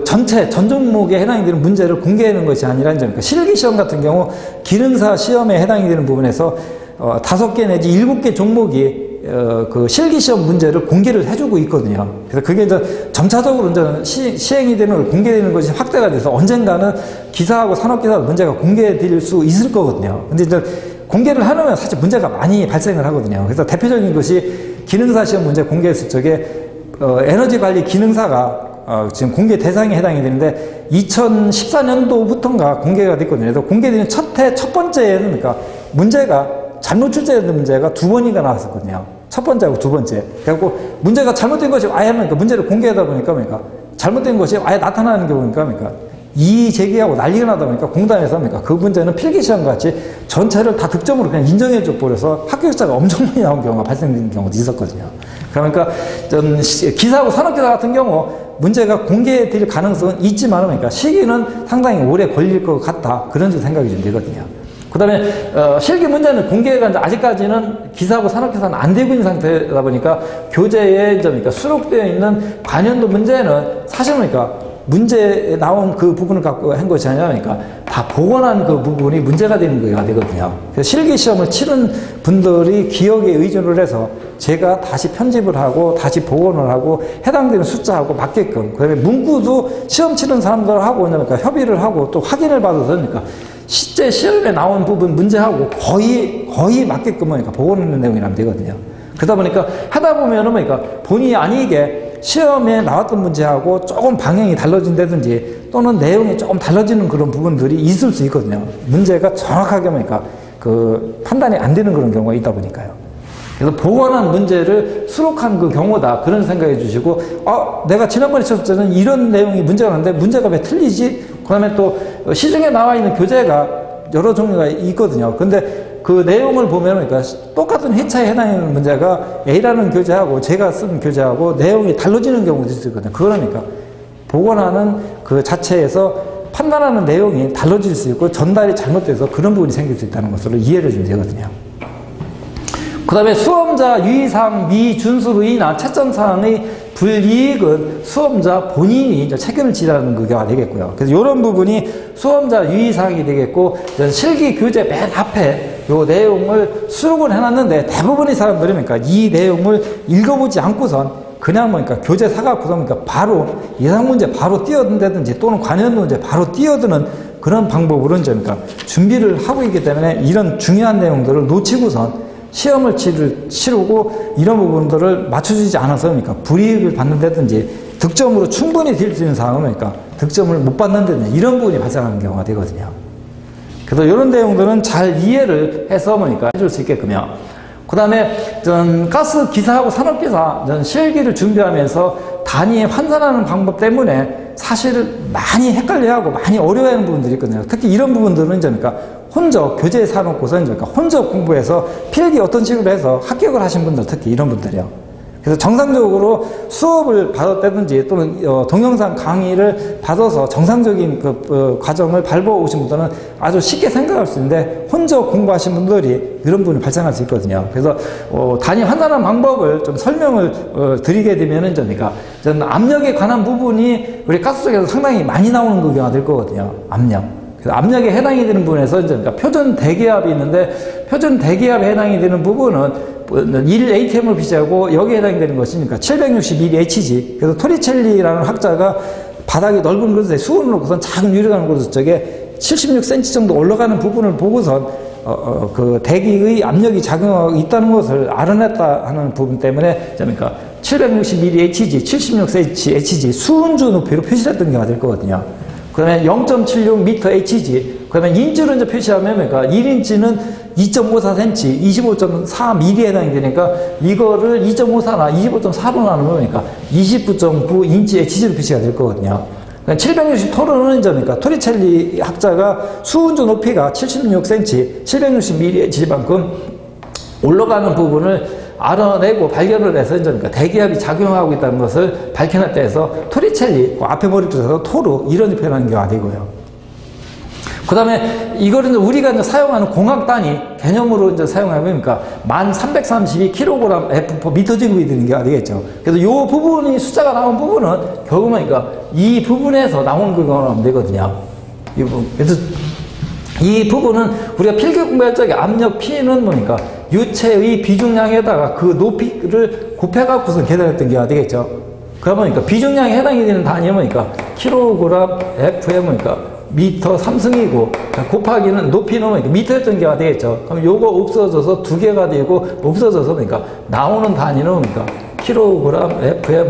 전 종목에 해당이 되는 문제를 공개하는 것이 아니라 그러니까 실기시험 같은 경우 기능사 시험에 해당이 되는 부분에서 5개 내지 7개 종목이 실기시험 문제를 공개를 해주고 있거든요. 그래서 그게 이제 점차적으로 이제 시행이 되는, 공개되는 것이 확대가 돼서 언젠가는 기사하고 산업기사 문제가 공개될 수 있을 거거든요. 근데 이제 공개를 하면 사실 문제가 많이 발생을 하거든요. 그래서 대표적인 것이 기능사 시험 문제 공개했을 적에, 에너지 관리 기능사가 지금 공개 대상에 해당이 되는데 2014년도부터인가 공개가 됐거든요. 그래서 공개되는 첫 번째에는 그러니까 문제가 잘못 출제된 문제가 2번이나 나왔었거든요. 첫 번째하고 두 번째. 그래갖고 문제가 잘못된 것이 아예 그러니까 문제를 공개하다 보니까 그러니까 잘못된 것이 아예 나타나는 경우니까 그러니까 이의 제기하고 난리가 나다 보니까 공단에서 그러니까 그 문제는 필기시험 같이 전체를 다 득점으로 그냥 인정해줘 버려서 합격자가 엄청 많이 나온 경우가 발생된 경우도 있었거든요. 그러니까 기사하고 산업기사 같은 경우 문제가 공개될 가능성은 있지만 그러니까 시기는 상당히 오래 걸릴 것 같다. 그런 생각이 좀 되거든요. 그 다음에 실기 문제는 공개가 아직까지는 기사하고 산업기사는 안 되고 있는 상태다 보니까 교재에 그러니까 수록되어 있는 관연도 문제는 사실은 그러니까 문제에 나온 그 부분을 갖고 한 것이 아니라 그러니까 다 복원한 그 부분이 문제가 되는 거가 되거든요. 그래서 실기 시험을 치른 분들이 기억에 의존을 해서 제가 다시 편집을 하고 다시 복원을 하고 해당되는 숫자하고 맞게끔, 그다음에 문구도 시험 치른 사람들하고 그러니까 협의를 하고 또 확인을 받아서 그러니까 실제 시험에 나온 부분 문제하고 거의 맞게끔 그러니까 복원하는 내용이라면 되거든요. 그러다 보니까 하다 보면은 그러니까 본의 아니게 시험에 나왔던 문제하고 조금 방향이 달라진다든지 또는 내용이 조금 달라지는 그런 부분들이 있을 수 있거든요. 문제가 정확하게 그러니까 판단이 안 되는 그런 경우가 있다 보니까요. 그래서 복원한 문제를 수록한 그 경우다. 그런 생각해 주시고, 내가 지난번에 쳤을 때는 이런 내용이 문제가 났는데 문제가 왜 틀리지? 그 다음에 또 시중에 나와 있는 교재가 여러 종류가 있거든요. 근데 그 내용을 보면 그러니까 똑같은 회차에 해당하는 문제가 A라는 교재하고 제가 쓴 교재하고 내용이 달라지는 경우도 있거든요. 그러니까 복원하는 그 자체에서 판단하는 내용이 달라질 수 있고 전달이 잘못돼서 그런 부분이 생길 수 있다는 것으로 이해를 좀 되거든요. 그 다음에 수험자 유의사항 미준수로 인한 채점사항의 불이익은 수험자 본인이 이제 책임을 지라는 그게 되겠고요. 그래서 이런 부분이 수험자 유의사항이 되겠고, 실기 교재 맨 앞에 요 내용을 수록을 해놨는데 대부분의 사람들이 그러니까 이 내용을 읽어보지 않고선 그냥 그러니까 교재 사갖고서 그러니까 바로 예상문제 바로 뛰어든다든지 또는 관련 문제 바로 뛰어드는 그런 방법으로 이제 그러니까 준비를 하고 있기 때문에 이런 중요한 내용들을 놓치고선 시험을 치르고 이런 부분들을 맞춰주지 않아서 그러니까 불이익을 받는다든지 득점으로 충분히 될 수 있는 상황은 그러니까 득점을 못 받는다든지 이런 부분이 발생하는 경우가 되거든요. 그래서 이런 내용들은 잘 이해를 해서 그러니까 해줄 수 있게끔요. 그 다음에 가스 기사하고 산업기사 실기를 준비하면서 단위에 환산하는 방법 때문에 사실 많이 헷갈려하고 많이 어려워하는 부분들이 있거든요. 특히 이런 부분들은 이제 그러니까 혼적 교재에 사놓고서 그러니까 혼적 공부해서 필기 어떤 식으로 해서 합격을 하신 분들, 특히 이런 분들이요. 그래서 정상적으로 수업을 받았다든지 또는 동영상 강의를 받아서 정상적인 과정을 밟아오신 분들은 아주 쉽게 생각할 수 있는데 혼자 공부하신 분들이 이런 부분이 발생할 수 있거든요. 그래서 단위 환산하는 방법을 좀 설명을 드리게 되면은 저는 압력에 관한 부분이 우리 가스 쪽에서 상당히 많이 나오는 경우가 될 거거든요. 압력. 그래서 압력에 해당이 되는 부분에서 표준 대기압이 있는데 표준 대기압에 해당이 되는 부분은 1ATM을 비교하고 여기에 해당이 되는 것이니까 761Hg. 그래서 토리첼리라는 학자가 바닥이 넓은 그릇에 수온을 놓고선 작은 유리관 그릇 쪽에 76cm 정도 올라가는 부분을 보고선 그 대기의 압력이 작용하고 있다는 것을 알아냈다 하는 부분 때문에 761Hg, 76cm 수은주 높이로 표시했던 경우가 될 거거든요. 그 다음에 0.76m Hg, 그 다음에 인치로 이제 표시하면 1인치는 2.54cm, 25.4mm에 해당이 되니까 이거를 2.54나 25.4로 나누면 29.9인치 Hg로 표시가 될 거거든요. 760 토르는 토리첼리 학자가 수은주 높이가 76cm, 760mm Hg만큼 올라가는 부분을 알아내고 발견을 해서 대기압이 작용하고 있다는 것을 밝혀냈다 해서 토리첼리, 앞에 머리쪽에서 토르 이런 표현하는 경우가 되고요. 그 다음에 이거를 우리가 사용하는 공학 단위 개념으로 사용하면 1332kg F/m제곱이 되는 게 되겠죠. 그래서 이 부분이 숫자가 나온 부분은 결국은 이 부분에서 나온 거가 나오면 되거든요. 이 부분. 그래서 이 부분은 우리가 필기 공부할 적에 압력 P는 유체의 비중량에다가 그 높이를 곱해갖고서 계산했던 게 되겠죠. 그러면 비중량에 해당이 되는 단위는 kg F에 미터 3승이고 곱하기는 높이는 미터였던 게 되겠죠. 그럼 요거 없어져서 두 개가 되고 없어져서 나오는 단위는 kg F에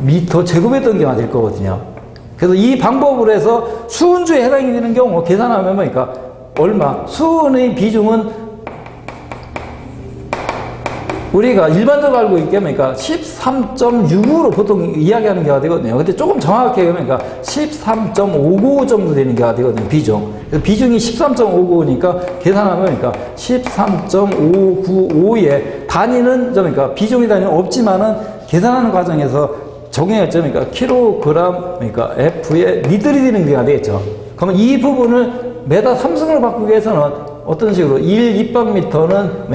미터 제곱했던 게 될 거거든요. 그래서 이 방법으로 해서 수은주에 해당이 되는 경우 계산하면 얼마? 수은의 비중은 우리가 일반적으로 알고 있게 13.65로 보통 이야기하는 경우가 되거든요. 근데 조금 정확하게 13.59 정도 되는 경우가 되거든요. 비중. 그래서 비중이 13.59니까 계산하면 13.595에 단위는 비중의 단위는 없지만은 계산하는 과정에서 적용할 때 킬로그램 F에 리들이 되는 경우가 되겠죠. 그러면 이 부분을 메다 3승으로 바꾸기 위해서는 어떤 식으로 1 입방미터는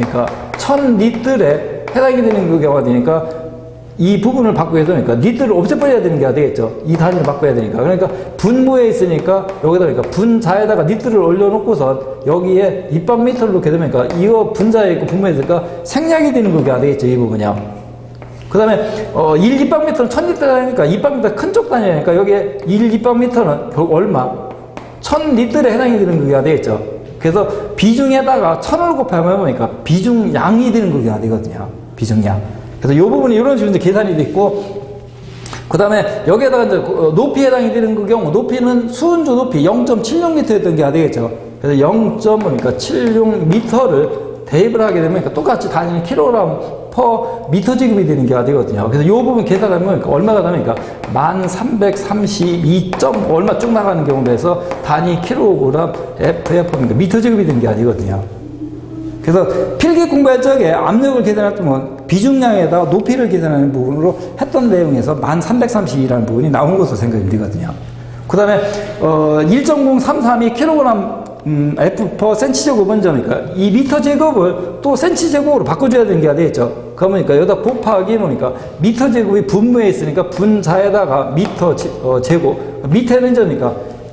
1000리들에 해당이 되는 경우가 되니까 이 부분을 바꾸기 위해서 리들을 없애버려야 되는 게 되겠죠. 이 단위를 바꿔야 되니까. 그러니까 분모에 있으니까 여기다 분자에다가 리들을 올려놓고선 여기에 입방미터를 놓게 되면 이거 분자에 있고 분모에 있으니까 생략이 되는 거가 되겠죠. 이 부분이요. 그 다음에 1 입방미터는 1000리터니까 입방미터 큰 쪽 단위니까 여기에 1 입방미터는 결국 얼마? 1000리들에 해당이 되는 거가 되겠죠. 그래서 비중에다가 1000을 곱하면 비중량이 되는 거가 되거든요. 비중량. 그래서 이 부분이 이런 식으로 계산이 돼 있고, 그 다음에 여기에다가 높이에 해당이 되는 그 경우, 높이는 수은주 높이 0.76m였던 게 되겠죠. 그래서 0.76m를 대입을 하게 되면 똑같이 단위는 킬로그램 퍼 미터 제곱이 되는 게 되거든요. 그래서 이 부분 계산하면 얼마가 나니까 1332. 얼마 쭉 나가는 경우에서 단위 킬로그램 F/m 미터 제곱이 되는 게 되거든요. 그래서 필기 공부할 적에 압력을 계산했던 비중량에다가 높이를 계산하는 부분으로 했던 내용에서 1332라는 부분이 나온 것으로 생각이 되거든요. 그 다음에 1.0332 킬로그램 F/cm제곱은 이 미터 제곱을 또 cm제곱으로 바꿔줘야 되는 게 되겠죠. 그러면 여기다 곱하기 미터 제곱이 분모에 있으니까 분자에다가 미터 제곱, 밑에는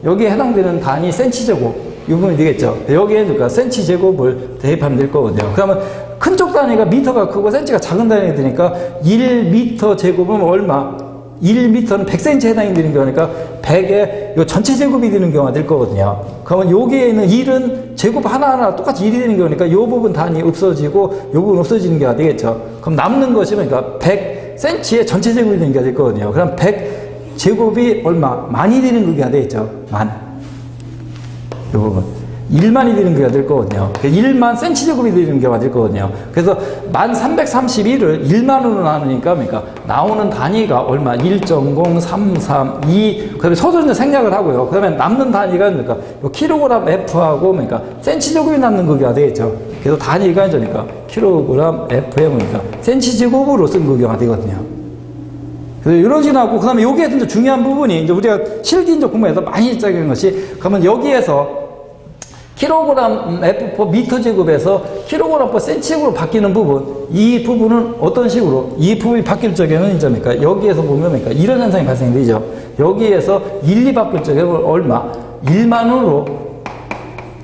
여기에 해당되는 단위 cm제곱 이 부분이 되겠죠. 여기에 cm제곱을 대입하면 될 거거든요. 그러면 큰 쪽 단위가 미터가 크고 cm가 작은 단위가 되니까 1미터 제곱은 얼마? 1m는 100cm 해당이 되는 경우니까 100에 요 전체 제곱이 되는 경우가 될 거거든요. 그러면 여기에 있는 1은 제곱 하나하나 똑같이 1이 되는 경우니까 요 부분 단위 없어지고 요 부분 없어지는 경우가 되겠죠. 그럼 남는 것이 100cm의 전체 제곱이 되는 경우가 될 거거든요. 그럼 100제곱이 얼마? 만이 되는 경우가 되겠죠. 만. 요 부분. 1만이 되는 경우가 될 거거든요. 1만 cm제곱이 되는 경우가 될 거거든요. 그래서 1331을 1만으로 나누니까 그러니까 나오는 단위가 얼마? 1.0332. 그다음에 서술은 생략을 하고요. 그다음에 남는 단위가 그러니까 킬로그램 F하고 그러니까 cm제곱이 남는 거가 되겠죠. 그래서 단위가 이제 그러니까 킬로그램 F에 그러니까 cm제곱으로 쓴 거가 되거든요. 그래서 이런 식으로 나오고, 그 다음에 여기에서 이제 중요한 부분이, 이제 우리가 실기인적 공부에서 많이 적용한 것이, 그러면 여기에서 킬로그램 F 미터 제곱에서 킬로그램 센치제곱으로 바뀌는 부분, 이 부분은 어떤 식으로, 이 부분이 바뀔 적에는 이제 뭡니까? 여기에서 보면 뭡니까? 이런 현상이 발생되죠. 여기에서 1, 2 바뀔 적에는 얼마? 1만으로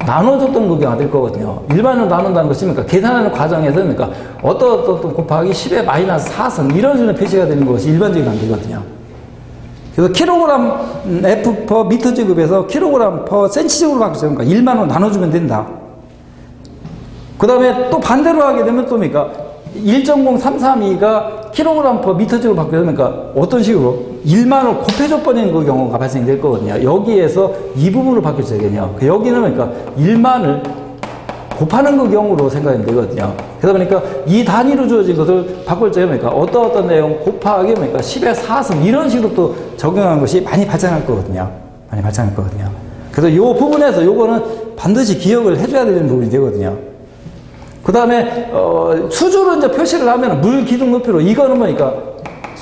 나눠줬던 거가 될 거거든요. 일반으로 나눈다는 것이 뭡니까? 계산하는 과정에서 뭡니까? 어떤 곱하기 10의 마이너스 4승 이런 식으로 표시가 되는 것이 일반적인 관계거든요. 그래서 킬로그램 F 퍼 미터 제곱에서 킬로그램 퍼 센치제곱으로 바뀌었으니까 1만으로 나눠주면 된다. 그 다음에 또 반대로 하게 되면 또 뭡니까? 1.0332가 킬로그램 퍼 미터 제곱으로 바뀌었으니까 어떤 식으로? 1만을 곱해줘버리는 그 경우가 발생될 거거든요. 여기에서 이 부분으로 바뀔 적에는요. 여기는 그러니까 1만을 곱하는 그 경우로 생각하면 되거든요. 그러다 보니까 이 단위로 주어진 것을 바꿀 적에 뭡니까? 어떤 내용 곱하기 뭡니까? 10의 4승 이런 식으로 또 적용하는 것이 많이 발생할 거거든요. 많이 발생할 거거든요. 그래서 이 부분에서 요거는 반드시 기억을 해줘야 되는 부분이 되거든요. 그 다음에, 수주로 이제 표시를 하면 물 기둥 높이로 이거는 뭐니까?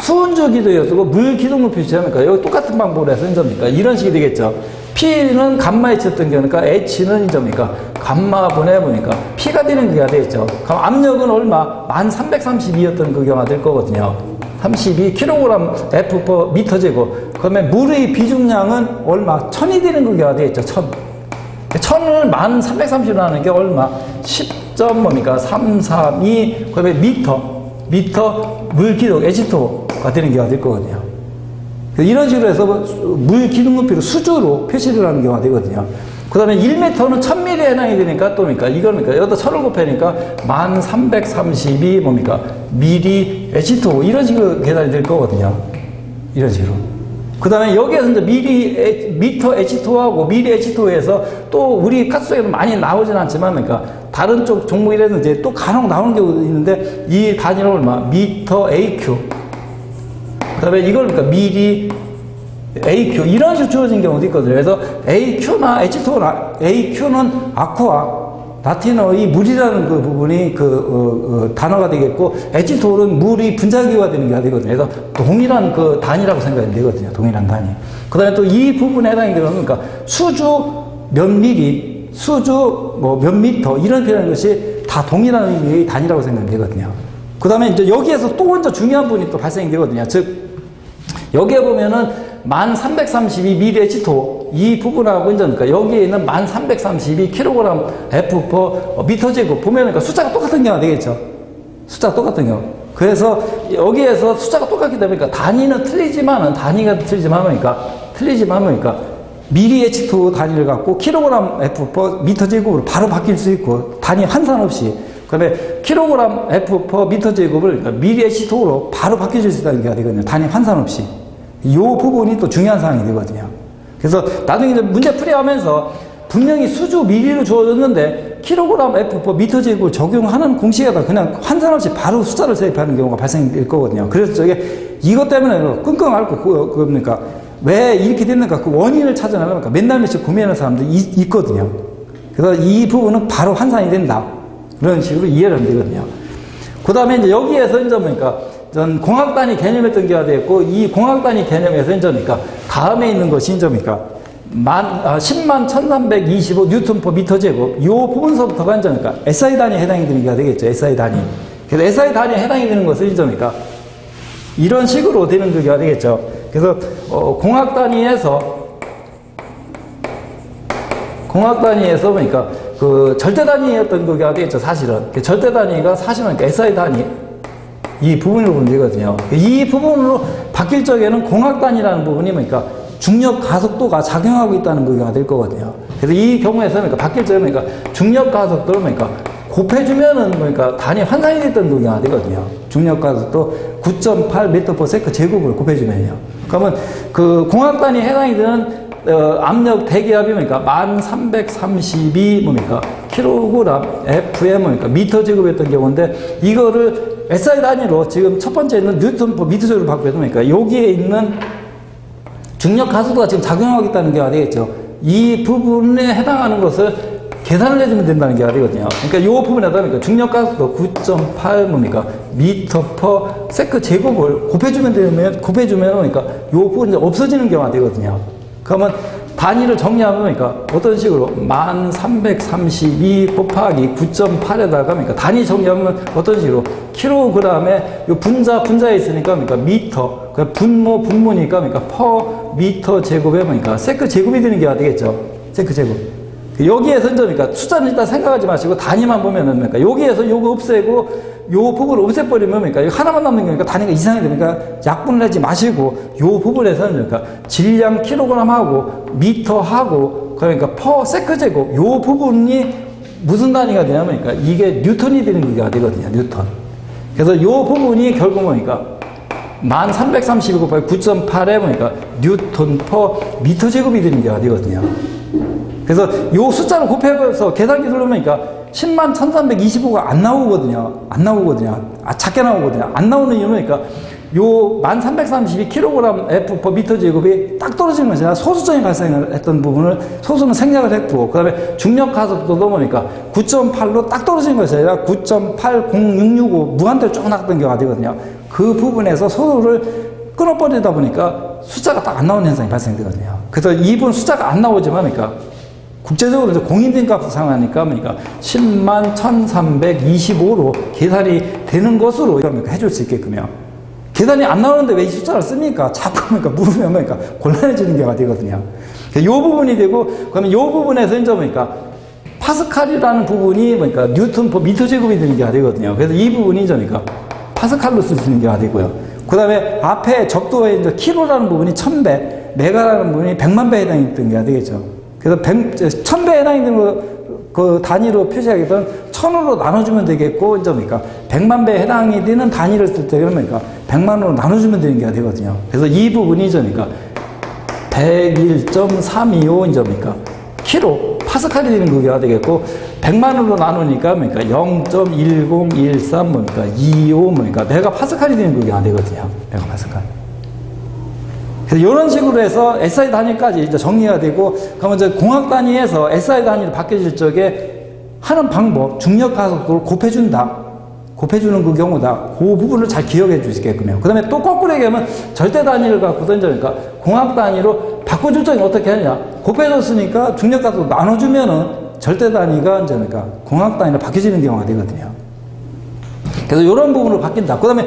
수은주 기둥이었고 물 기둥 높이 표시하니까 여기 똑같은 방법으로 해서 인점입니까? 이런 식이 되겠죠. P는 감마 H였던 경우니까 H는 인점입니까? 감마분의 뭐니까? P가 되는 경우가 되겠죠. 그럼 압력은 얼마? 1332였던 그 경우가 될 거거든요. 32kg F 퍼 미터 제곱. 그러면 물의 비중량은 얼마? 1000이 되는 그 경우가 되겠죠. 1000. 1000을 1330으로 하는 게 얼마? 10점 뭡니까? 332. 그다음에 미터 물 기둥 H2가 되는 경우가 될 거거든요. 이런 식으로 해서 물 기둥 높이로 수주로 표시를 하는 경우가 되거든요. 그 다음에 1m는 1000mm에 해당이 되니까 또 뭡니까? 이겁니까? 여기다 1000을 곱하니까 1332 뭡니까? 미리 H2 이런 식으로 계산이 될 거거든요. 이런 식으로. 그 다음에 여기에서 이제 미터 H2하고 미리 H2에서 또 우리 카스에도 많이 나오진 않지만, 그러니까 다른 쪽 종목이라든지 또 간혹 나오는 경우도 있는데, 이 단위는 얼마? 미터 AQ. 그 다음에 이걸 그러니까 미리 AQ. 이런 식으로 주어진 경우도 있거든요. 그래서 AQ나 H2나, AQ는 아쿠아, 나티너의 물이라는 그 부분이 단어가 되겠고, H2는 물이 분자기가 되는 게 되거든요. 그래서 동일한 그 단위라고 생각하면 되거든요. 동일한 단위. 그 다음에 또 이 부분에 해당이 되는 그러니까 수주 몇 미리, 수주 뭐 몇 미터, 이런 표현하는 것이 다 동일한 의미의 단위라고 생각하면 되거든요. 그 다음에 이제 여기에서 또 먼저 중요한 부분이 또 발생이 되거든요. 즉, 여기에 보면은 1332 mH2 이 부분하고 이제 그러니까 여기에 있는 1332 kg F 퍼 미터 제곱 보면 그러니까 숫자가 똑같은 경우가 되겠죠. 숫자가 똑같은 경우. 그래서 여기에서 숫자가 똑같기 때문에 그러니까 단위는 틀리지만은 단위가 틀리지만 그러니까 미리 H2 단위를 갖고 kg F 퍼 미터 제곱으로 바로 바뀔 수 있고 단위 환산 없이. 그다음에 kg F 퍼 미터 제곱을 그러니까 미리 H2로 바로 바뀌어질 수 있다는 게 되거든요. 단위 환산 없이. 이 부분이 또 중요한 사항이 되거든요. 그래서 나중에 이제 문제 풀이하면서 분명히 수주 미리로 주어졌는데 킬로그램 F 퍼 미터 제곱을 적용하는 공식에다 그냥 환산 없이 바로 숫자를 세입하는 경우가 발생될 거거든요. 그래서 저게 이것 때문에 끙끙 앓고 그러니까 왜 이렇게 됐는가 그 원인을 찾아내려니까 맨날 며칠 고민하는 사람들이 있거든요. 그래서 이 부분은 바로 환산이 된다. 그런 식으로 이해를 하면 되거든요. 그 다음에 이제 여기에서 이제 뭡니까? 전 공학 단위 개념의 등기가 되었고, 이 공학 단위 개념에서 이제 뭡니까? 다음에 있는 것이 이제 뭡니까? 10만 1325 뉴턴 퍼 미터 제곱. 이 부분서부터가 이제 뭡니까? SI 단위에 해당이 되는 게 되겠죠. SI 단위. 그래서 SI 단위에 해당이 되는 것은 이제 뭡니까? 이런 식으로 되는 그게 되겠죠. 그래서, 공학 단위에서 보니까 그 절대 단위였던 그게 되겠죠. 사실은. 절대 단위가 사실은 SI 단위. 이 부분으로 보면 되거든요. 이 부분으로 바뀔 적에는 공학 단위라는 부분이 뭡니까? 중력 가속도가 작용하고 있다는 거가 될 거거든요. 그래서 이 경우에서는 그러니까 바뀔 적에 뭡니까? 중력 가속도를 뭡니까? 곱해주면은 뭡니까? 단위 환산이 됐던 거가 되거든요. 중력 가속도 9.8 m/s 제곱을 곱해주면요. 그러면 그 공학 단위에 해당이 되는 압력 대기압이 뭡니까? 1332 뭡니까? 킬로그램 F에 뭡니까? 미터 제곱이었던 경우인데, 이거를 SI 단위로 지금 첫 번째 있는 뉴턴 미터 제곱을 받고 있으니까 여기에 있는 중력 가속도가 지금 작용하겠다는 게 되겠죠. 이 부분에 해당하는 것을 계산을 해주면 된다는 게 되거든요. 그러니까 이 부분에다 그러니까 중력 가속도 9.8 뭡니까? 미터 퍼 세크 제곱을 곱해주면 그러니까 이 부분이 없어지는 경우가 되거든요. 그러면 단위를 정리하면 그러니까 어떤 식으로 1332 곱하기 9.8에다가 그러니까 단위 정리하면 어떤 식으로 킬로그램에 요 분자에 있으니까 그러니까 미터, 그러니까 분모니까 그러니까 퍼 미터 제곱에 그러니까 세크 제곱이 되는 게 되겠죠. 세크 제곱. 여기에서 이제 그러니까 숫자는 일단 생각하지 마시고 단위만 보면은 그러니까 여기에서 요거 없애고 요 부분을 없애버리면 그러니까 하나만 남는 거니까 단위가 이상이 되니까 약분을 내지 마시고 요 부분에서는 그러니까 질량 킬로그램하고 미터하고 그러니까 퍼 세크 제곱 요 부분이 무슨 단위가 되냐면 그러니까 이게 뉴턴이 되는 게 되거든요. 뉴턴. 그래서 요 부분이 결국 뭐니까 1332 곱하기 9.8에 보니까 뉴턴 퍼 미터 제곱이 되는 게 되거든요. 그래서 요 숫자를 곱해서 계산기 누르니까 10만 1325가 안 나오거든요. 안 나오거든요. 작게 나오거든요. 안 나오는 이유는 그러니까 요 1332kg F per 미터 제곱이 딱 떨어지는 것이 소수점이 발생을 했던 부분을 소수는 생략을 했고, 그 다음에 중력 가속도도 보니까 9.8로 딱 떨어지는 것이 아니라 9.80665 무한대로 쭉 나갔던 경우가 되거든요. 그 부분에서 소수를 끊어버리다 보니까 숫자가 딱 안 나오는 현상이 발생되거든요. 그래서 이 부분 숫자가 안 나오지만 그러니까 국제적으로 이제 공인된 값을 사용하니까 그러니까 10만 1325로 계산이 되는 것으로 해줄 수 있게끔요. 계산이 안 나오는데 왜 이 숫자를 씁니까? 자꾸 그러니까 물으면 그러니까 곤란해지는 경우가 되거든요. 이 부분이 되고, 그러면 이 부분에서 이제 그러니까 파스칼이라는 부분이 그러니까 뉴턴 퍼 미터 제곱이 되는 게 되거든요. 그래서 이 부분이 그러니까 파스칼로 쓸 수 있는 게 되고요. 그 다음에 앞에 적도에 이제 킬로라는 부분이 1000배, 메가라는 부분이 100만 배에 해당했던 게 되겠죠. 그래서 1000배에 해당되는 그 단위로 표시하게 되면 1000으로 나눠주면 되겠고, 이제 그러니까 100만 배에 해당이 되는 단위를 쓸 때 그러니까 100만으로 나눠주면 되는 게 되거든요. 그래서 이 부분이 그러니까 101.325 이제 그러니까 킬로 파스칼이 되는 그게 되겠고, 100만으로 나누니까 그러니까 0.1013 뭡니까 25 뭡니까 메가 파스칼이 되는 그게 되거든요. 메가 파스칼. 그래서 이런 식으로 해서 SI 단위까지 이제 정리가 되고, 그러면 이제 공학 단위에서 SI 단위로 바뀌어질 적에 하는 방법, 중력 가속도를 곱해주는 그 경우다. 그 부분을 잘 기억해 주시게끔요. 그 다음에 또 거꾸로 얘기하면 절대 단위를 갖고서 이제 그러니까 공학 단위로 바꿔줄 적에 어떻게 하느냐. 곱해줬으니까 중력 가속도 나눠주면은 절대 단위가 이제 그러니까 공학 단위로 바뀌어지는 경우가 되거든요. 그래서 이런 부분으로 바뀐다. 그 다음에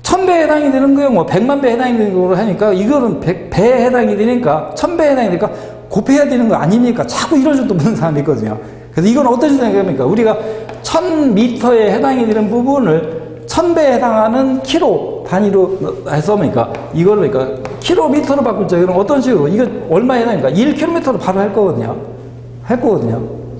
1000배에 해당이 되는 경우, 뭐 100만 배에 해당이 되는 경우를 하니까 이거는 100배에 해당이 되니까 1000배에 해당이 되니까 곱해야 되는 거 아닙니까? 자꾸 이런 식으로 보는 사람이 있거든요. 그래서 이건 어떤 생각입니까? 우리가 1000m에 해당이 되는 부분을 1000배에 해당하는 킬로 단위로 해서 그러니까 이걸 그러니까 킬로미터로 바꿀 적에는 어떤 식으로 이거 얼마에 해당입니까? 1km로 바로 할 거거든요.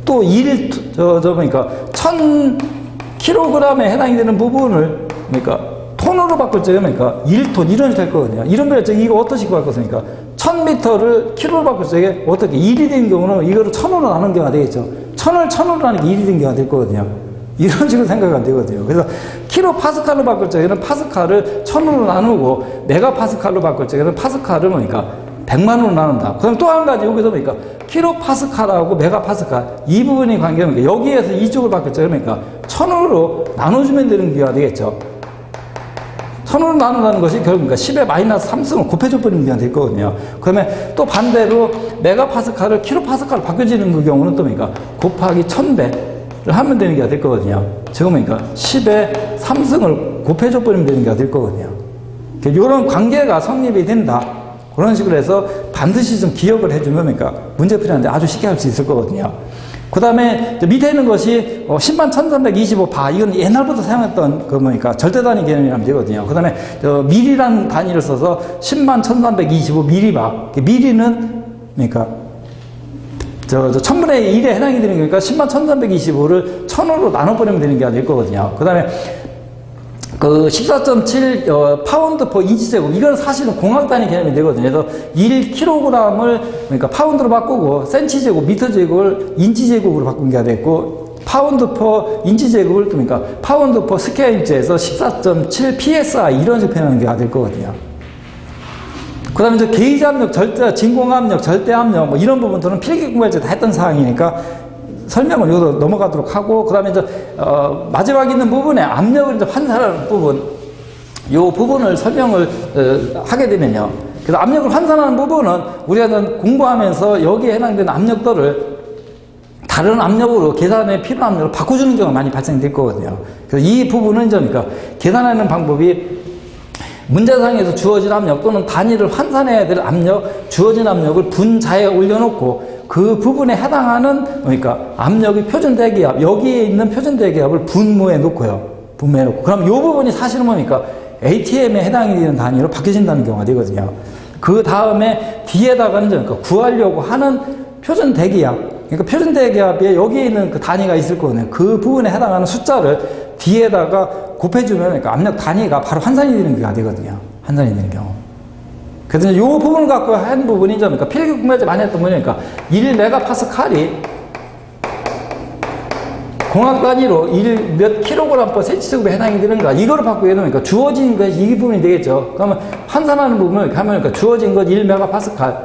또 그러니까 1000kg에 해당이 되는 부분을 그러니까 톤으로 바꿀 적에 그러니까 1톤 이런 식으로 할 거거든요. 이런 별적 이거 어떤 식으로 할 것입니까? 1000m를 킬로로 바꿀 적에 어떻게 1이 되는 경우는 이거를 1000으로 나누는 경우가 되겠죠. 1000을 1000으로 나누는 게 1이 되는 경우가 될 거거든요. 이런 식으로 생각이 안 되거든요. 그래서 킬로 파스칼로 바꿀 적에는 파스칼을 1000으로 나누고 메가 파스칼로 바꿀 적에는 파스칼을 그러니까 100만으로 나눈다. 그럼 또 한 가지 여기서 보니까 킬로 파스칼하고 메가 파스칼 이 부분이 관계는 여기에서 이쪽을 바꿀 적에 그러니까 1000으로 나눠주면 되는 게 되겠죠. 1000으로 나눈다는 것이 결국 그러니까 10의 마이너스 3승을 곱해줘버리는 게 될 거거든요. 그러면 또 반대로 메가파스칼을 킬로파스칼로 바뀌어지는 그 경우는 또 그러니까 곱하기 1000배를 하면 되는 게 될 거거든요. 지금 그러니까 10의 3승을 곱해줘버리면 되는 게 될 거거든요. 이런 관계가 성립이 된다. 그런 식으로 해서 반드시 좀 기억을 해주면 그러니까 문제 풀이하는데 아주 쉽게 할 수 있을 거거든요. 그 다음에 밑에 있는 것이 10만 1325바 이건 옛날부터 사용했던 그 뭐니까 절대 단위 개념이라면 되거든요. 그 다음에 미리라는 단위를 써서 10만 1325 미리바 미리는 그러니까 1000분의 1에 해당이 되는 거니까 10만 1325를 1000으로 나눠버리면 되는 게 될 거거든요. 그 다음에 그 14.7 파운드 퍼 인치제곱, 이건 사실은 공학 단위 개념이 되거든요. 그래서 1kg을 그러니까 파운드로 바꾸고 센치제곱, 미터제곱을 인치제곱으로 바꾼 게 됐고, 파운드 퍼 인치제곱을 그러니까 파운드 퍼 스퀘어 인치에서 14.7 psi 이런 식으로 표현하는 게 될 거거든요. 그 다음에 이제 게이지 압력, 절대, 진공 압력, 절대 압력, 뭐 이런 부분들은 필기 공부할 때 다 했던 사항이니까 설명을 여기서 넘어가도록 하고, 그 다음에 이제, 마지막 있는 부분에 압력을 이제 환산하는 부분, 요 부분을 설명을, 하게 되면요. 그래서 압력을 환산하는 부분은 우리가 공부하면서 여기에 해당되는 압력들을 다른 압력으로 계산에 필요한 압력으로 바꿔주는 경우가 많이 발생될 거거든요. 그래서 이 부분은 이제 그러니까 계산하는 방법이 문제상에서 주어진 압력 또는 단위를 환산해야 될 압력, 주어진 압력을 분자에 올려놓고 그 부분에 해당하는 그러니까 압력의 표준 대기압, 여기에 있는 표준 대기압을 분모에 놓고요. 분모에 놓고. 그럼 이 부분이 사실은 뭡니까? ATM에 해당이 되는 단위로 바뀌어진다는 경우가 되거든요. 그 다음에 뒤에다가는 그러니까 구하려고 하는 표준 대기압, 그러니까 표준 대기압에 여기에 있는 그 단위가 있을 거거든요. 그 부분에 해당하는 숫자를 뒤에다가 곱해주면 그러니까 압력 단위가 바로 환산이 되는 경우가 되거든요. 환산이 되는 경우. 그래서 이 부분을 갖고 한 부분이 그러니까 필기 공부할 때 많이 했던 거니까 1메가파스칼이 공학 단위로 1 몇 킬로그램 퍼 센치제곱에 해당이 되는가, 이거를 바꾸게 되니까 주어진 것이 이 부분이 되겠죠. 그러면 환산하는 부분을 하면 그러니까 주어진 것 1메가파스칼,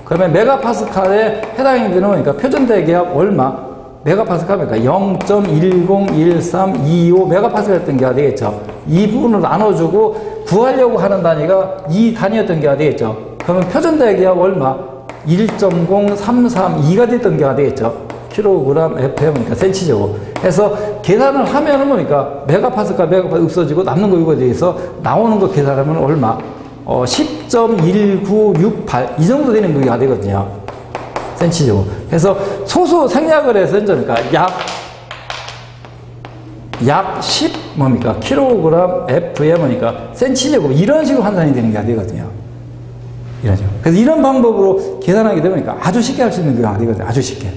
그러면 메가파스칼에 해당이 되는 거니까 표준 대기압 얼마? 메가파스칼이니까 0.101325 메가파스칼 가 되겠죠. 이 부분을 나눠주고 구하려고 하는 단위가 이 단위였던 게 되겠죠. 그러면 표준 대기압 얼마? 1.0332가 됐던 게 되겠죠. 킬로그램 FM이니까 센치제곱. 해서 계산을 하면은 뭡니까? 메가파스칼 없어지고 남는 거 이거에 대해서 나오는 거 계산하면 얼마? 10.1968 이 정도 되는 거가 되거든요. 센치제곱. 그래서 소수 생략을 해서 그러니까 약 10 뭡니까? 킬로그램 FM이니까 센치제곱 이런 식으로 환산이 되는 게 되거든요. 이런 식으로. 그래서 이런 방법으로 계산하게 되면 아주 쉽게 할 수 있는 경우가 되거든요. 아주 쉽게.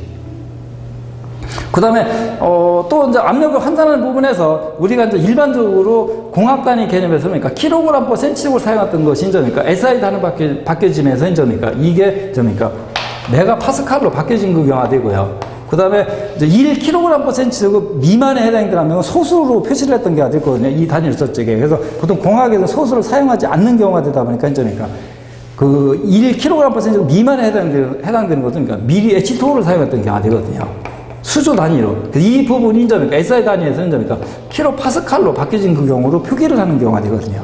그 다음에 또 이제 압력을 환산하는 부분에서 우리가 이제 일반적으로 공학 단위 개념에서 그러니까 킬로그램 퍼 센치제곱을 사용했던 것이 이제 그러니까 SI 단위 바뀌어지면서 이제 그러니까 이게 그러니까 메가파스칼로 바뀌어진 그 경우가 되고요. 그 다음에 1kg 퍼 센치제곱 미만에 해당되는 소수로 표시를 했던 게 되거든요. 이 단위를 썼적에. 그래서 보통 공학에서 소수를 사용하지 않는 경우가 되다 보니까 그러니까 그 1kg 퍼 센치제곱 미만에 해당되는 것은 그러니까 미리 H2O를 사용했던 경우가 되거든요. 수조 단위로. 이 부분이 그러니까 SI 단위에서 그러니까 킬로파스칼로 바뀌어진 그 경우로 표기를 하는 경우가 되거든요.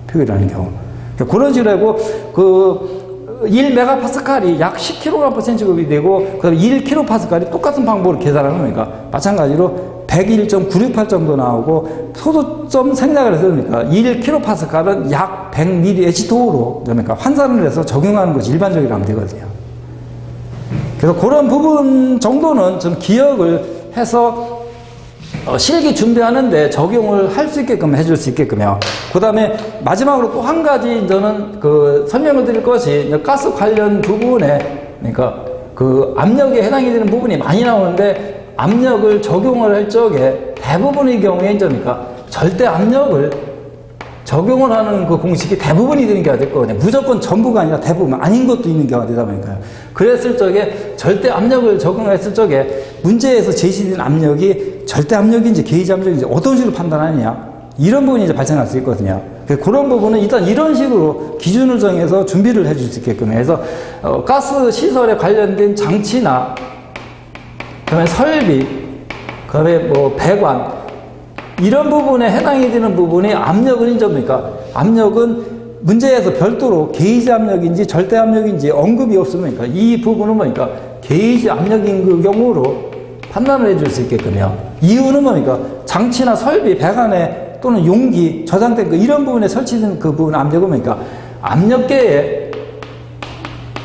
표기를 하는 경우. 그런 식으로 하고 그 1메가파스칼이 약 10kg 퍼 센치제곱이 되고, 그 다음에 1kPa이 똑같은 방법으로 계산하는 거니까, 마찬가지로 101.968 정도 나오고, 소수점 생략을 해서 그러니까 1kPa는 약 100ml H2O로, 그러니까 환산을 해서 적용하는 것이 일반적이라고 하면 되거든요. 그래서 그런 부분 정도는 좀 기억을 해서 실기 준비하는데 적용을 할 수 있게끔 해줄 수 있게끔요. 그 다음에 마지막으로 또 한 가지 저는 그 설명을 드릴 것이 가스 관련 부분에 그러니까 그 압력에 해당이 되는 부분이 많이 나오는데 압력을 적용을 할 적에 대부분의 경우에 그러니까 절대 압력을 적용을 하는 그 공식이 대부분이 되는 경우가 됐거든요. 무조건 전부가 아니라 대부분 아닌 것도 있는 경우가 되다 보니까요. 그랬을 적에 절대 압력을 적용했을 적에 문제에서 제시된 압력이 절대 압력인지 게이지 압력인지 어떤 식으로 판단하느냐 이런 부분이 이제 발생할 수 있거든요. 그런 부분은 일단 이런 식으로 기준을 정해서 준비를 해줄 수 있게끔 해서 가스 시설에 관련된 장치나 그다음에 설비, 그다음에 뭐 배관 이런 부분에 해당이 되는 부분이 압력은 인정입니까? 압력은 문제에서 별도로 게이지 압력인지 절대 압력인지 언급이 없으니까 이 부분은 뭐니까 게이지 압력인 그 경우로 판단을 해줄 수 있게끔요. 이유는 뭡니까? 장치나 설비, 배관에 또는 용기, 저장된 그 이런 부분에 설치된 그 부분 압력은 뭡니까? 압력계에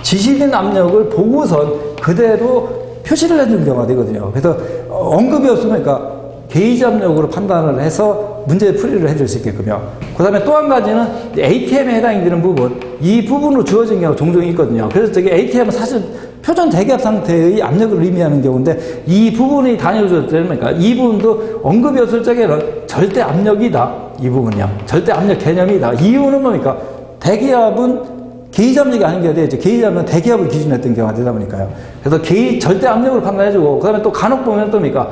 지시된 압력을 보고선 그대로 표시를 해주는 경우가 되거든요. 그래서 언급이 없으니까 게이지 압력으로 판단을 해서 문제 풀이를 해줄 수 있게끔요. 그 다음에 또 한 가지는 ATM에 해당이 되는 부분, 이 부분으로 주어진 경우가 종종 있거든요. 그래서 저기 ATM은 사실 표준 대기압 상태의 압력을 의미하는 경우인데, 이 부분이 단위로 되니까 이 부분도 언급이었을 적에는 절대 압력이다. 이 부분이요. 절대 압력 개념이다. 이유는 뭡니까? 대기압은 게이지 압력이 아닌 게 되죠. 게이지 압력은 대기압을 기준으로 했던 경우가 되다 보니까요. 그래서 절대 압력으로 판단해주고, 그 다음에 또 간혹 보면 또 뭡니까?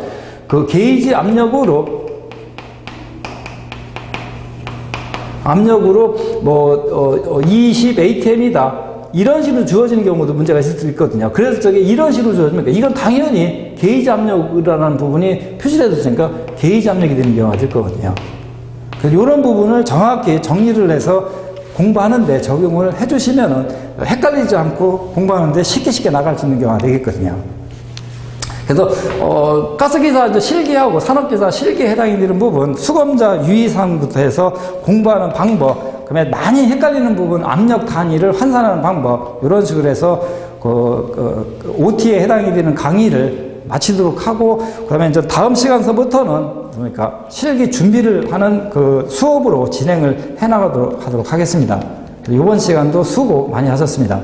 그 게이지 압력으로 뭐 20 ATM이다. 이런 식으로 주어지는 경우도 문제가 있을 수 있거든요. 그래서 저게 이런 식으로 주어집니까? 이건 당연히 게이지 압력이라는 부분이 표시되어 있으니까 게이지 압력이 되는 경우가 될 거거든요. 그래서 이런 부분을 정확히 정리를 해서 공부하는데 적용을 해주시면은 헷갈리지 않고 공부하는데 쉽게 나갈 수 있는 경우가 되겠거든요. 그래서 가스기사 이제 실기하고 산업기사 실기에 해당이 되는 부분, 수검자 유의사항부터 해서 공부하는 방법, 그다음에 많이 헷갈리는 부분, 압력 단위를 환산하는 방법, 이런 식으로 해서 OT에 해당이 되는 강의를 마치도록 하고, 그다음에 이제 다음 시간서부터는 그러니까 실기 준비를 하는 그 수업으로 진행을 해나가도록 하겠습니다. 이번 시간도 수고 많이 하셨습니다.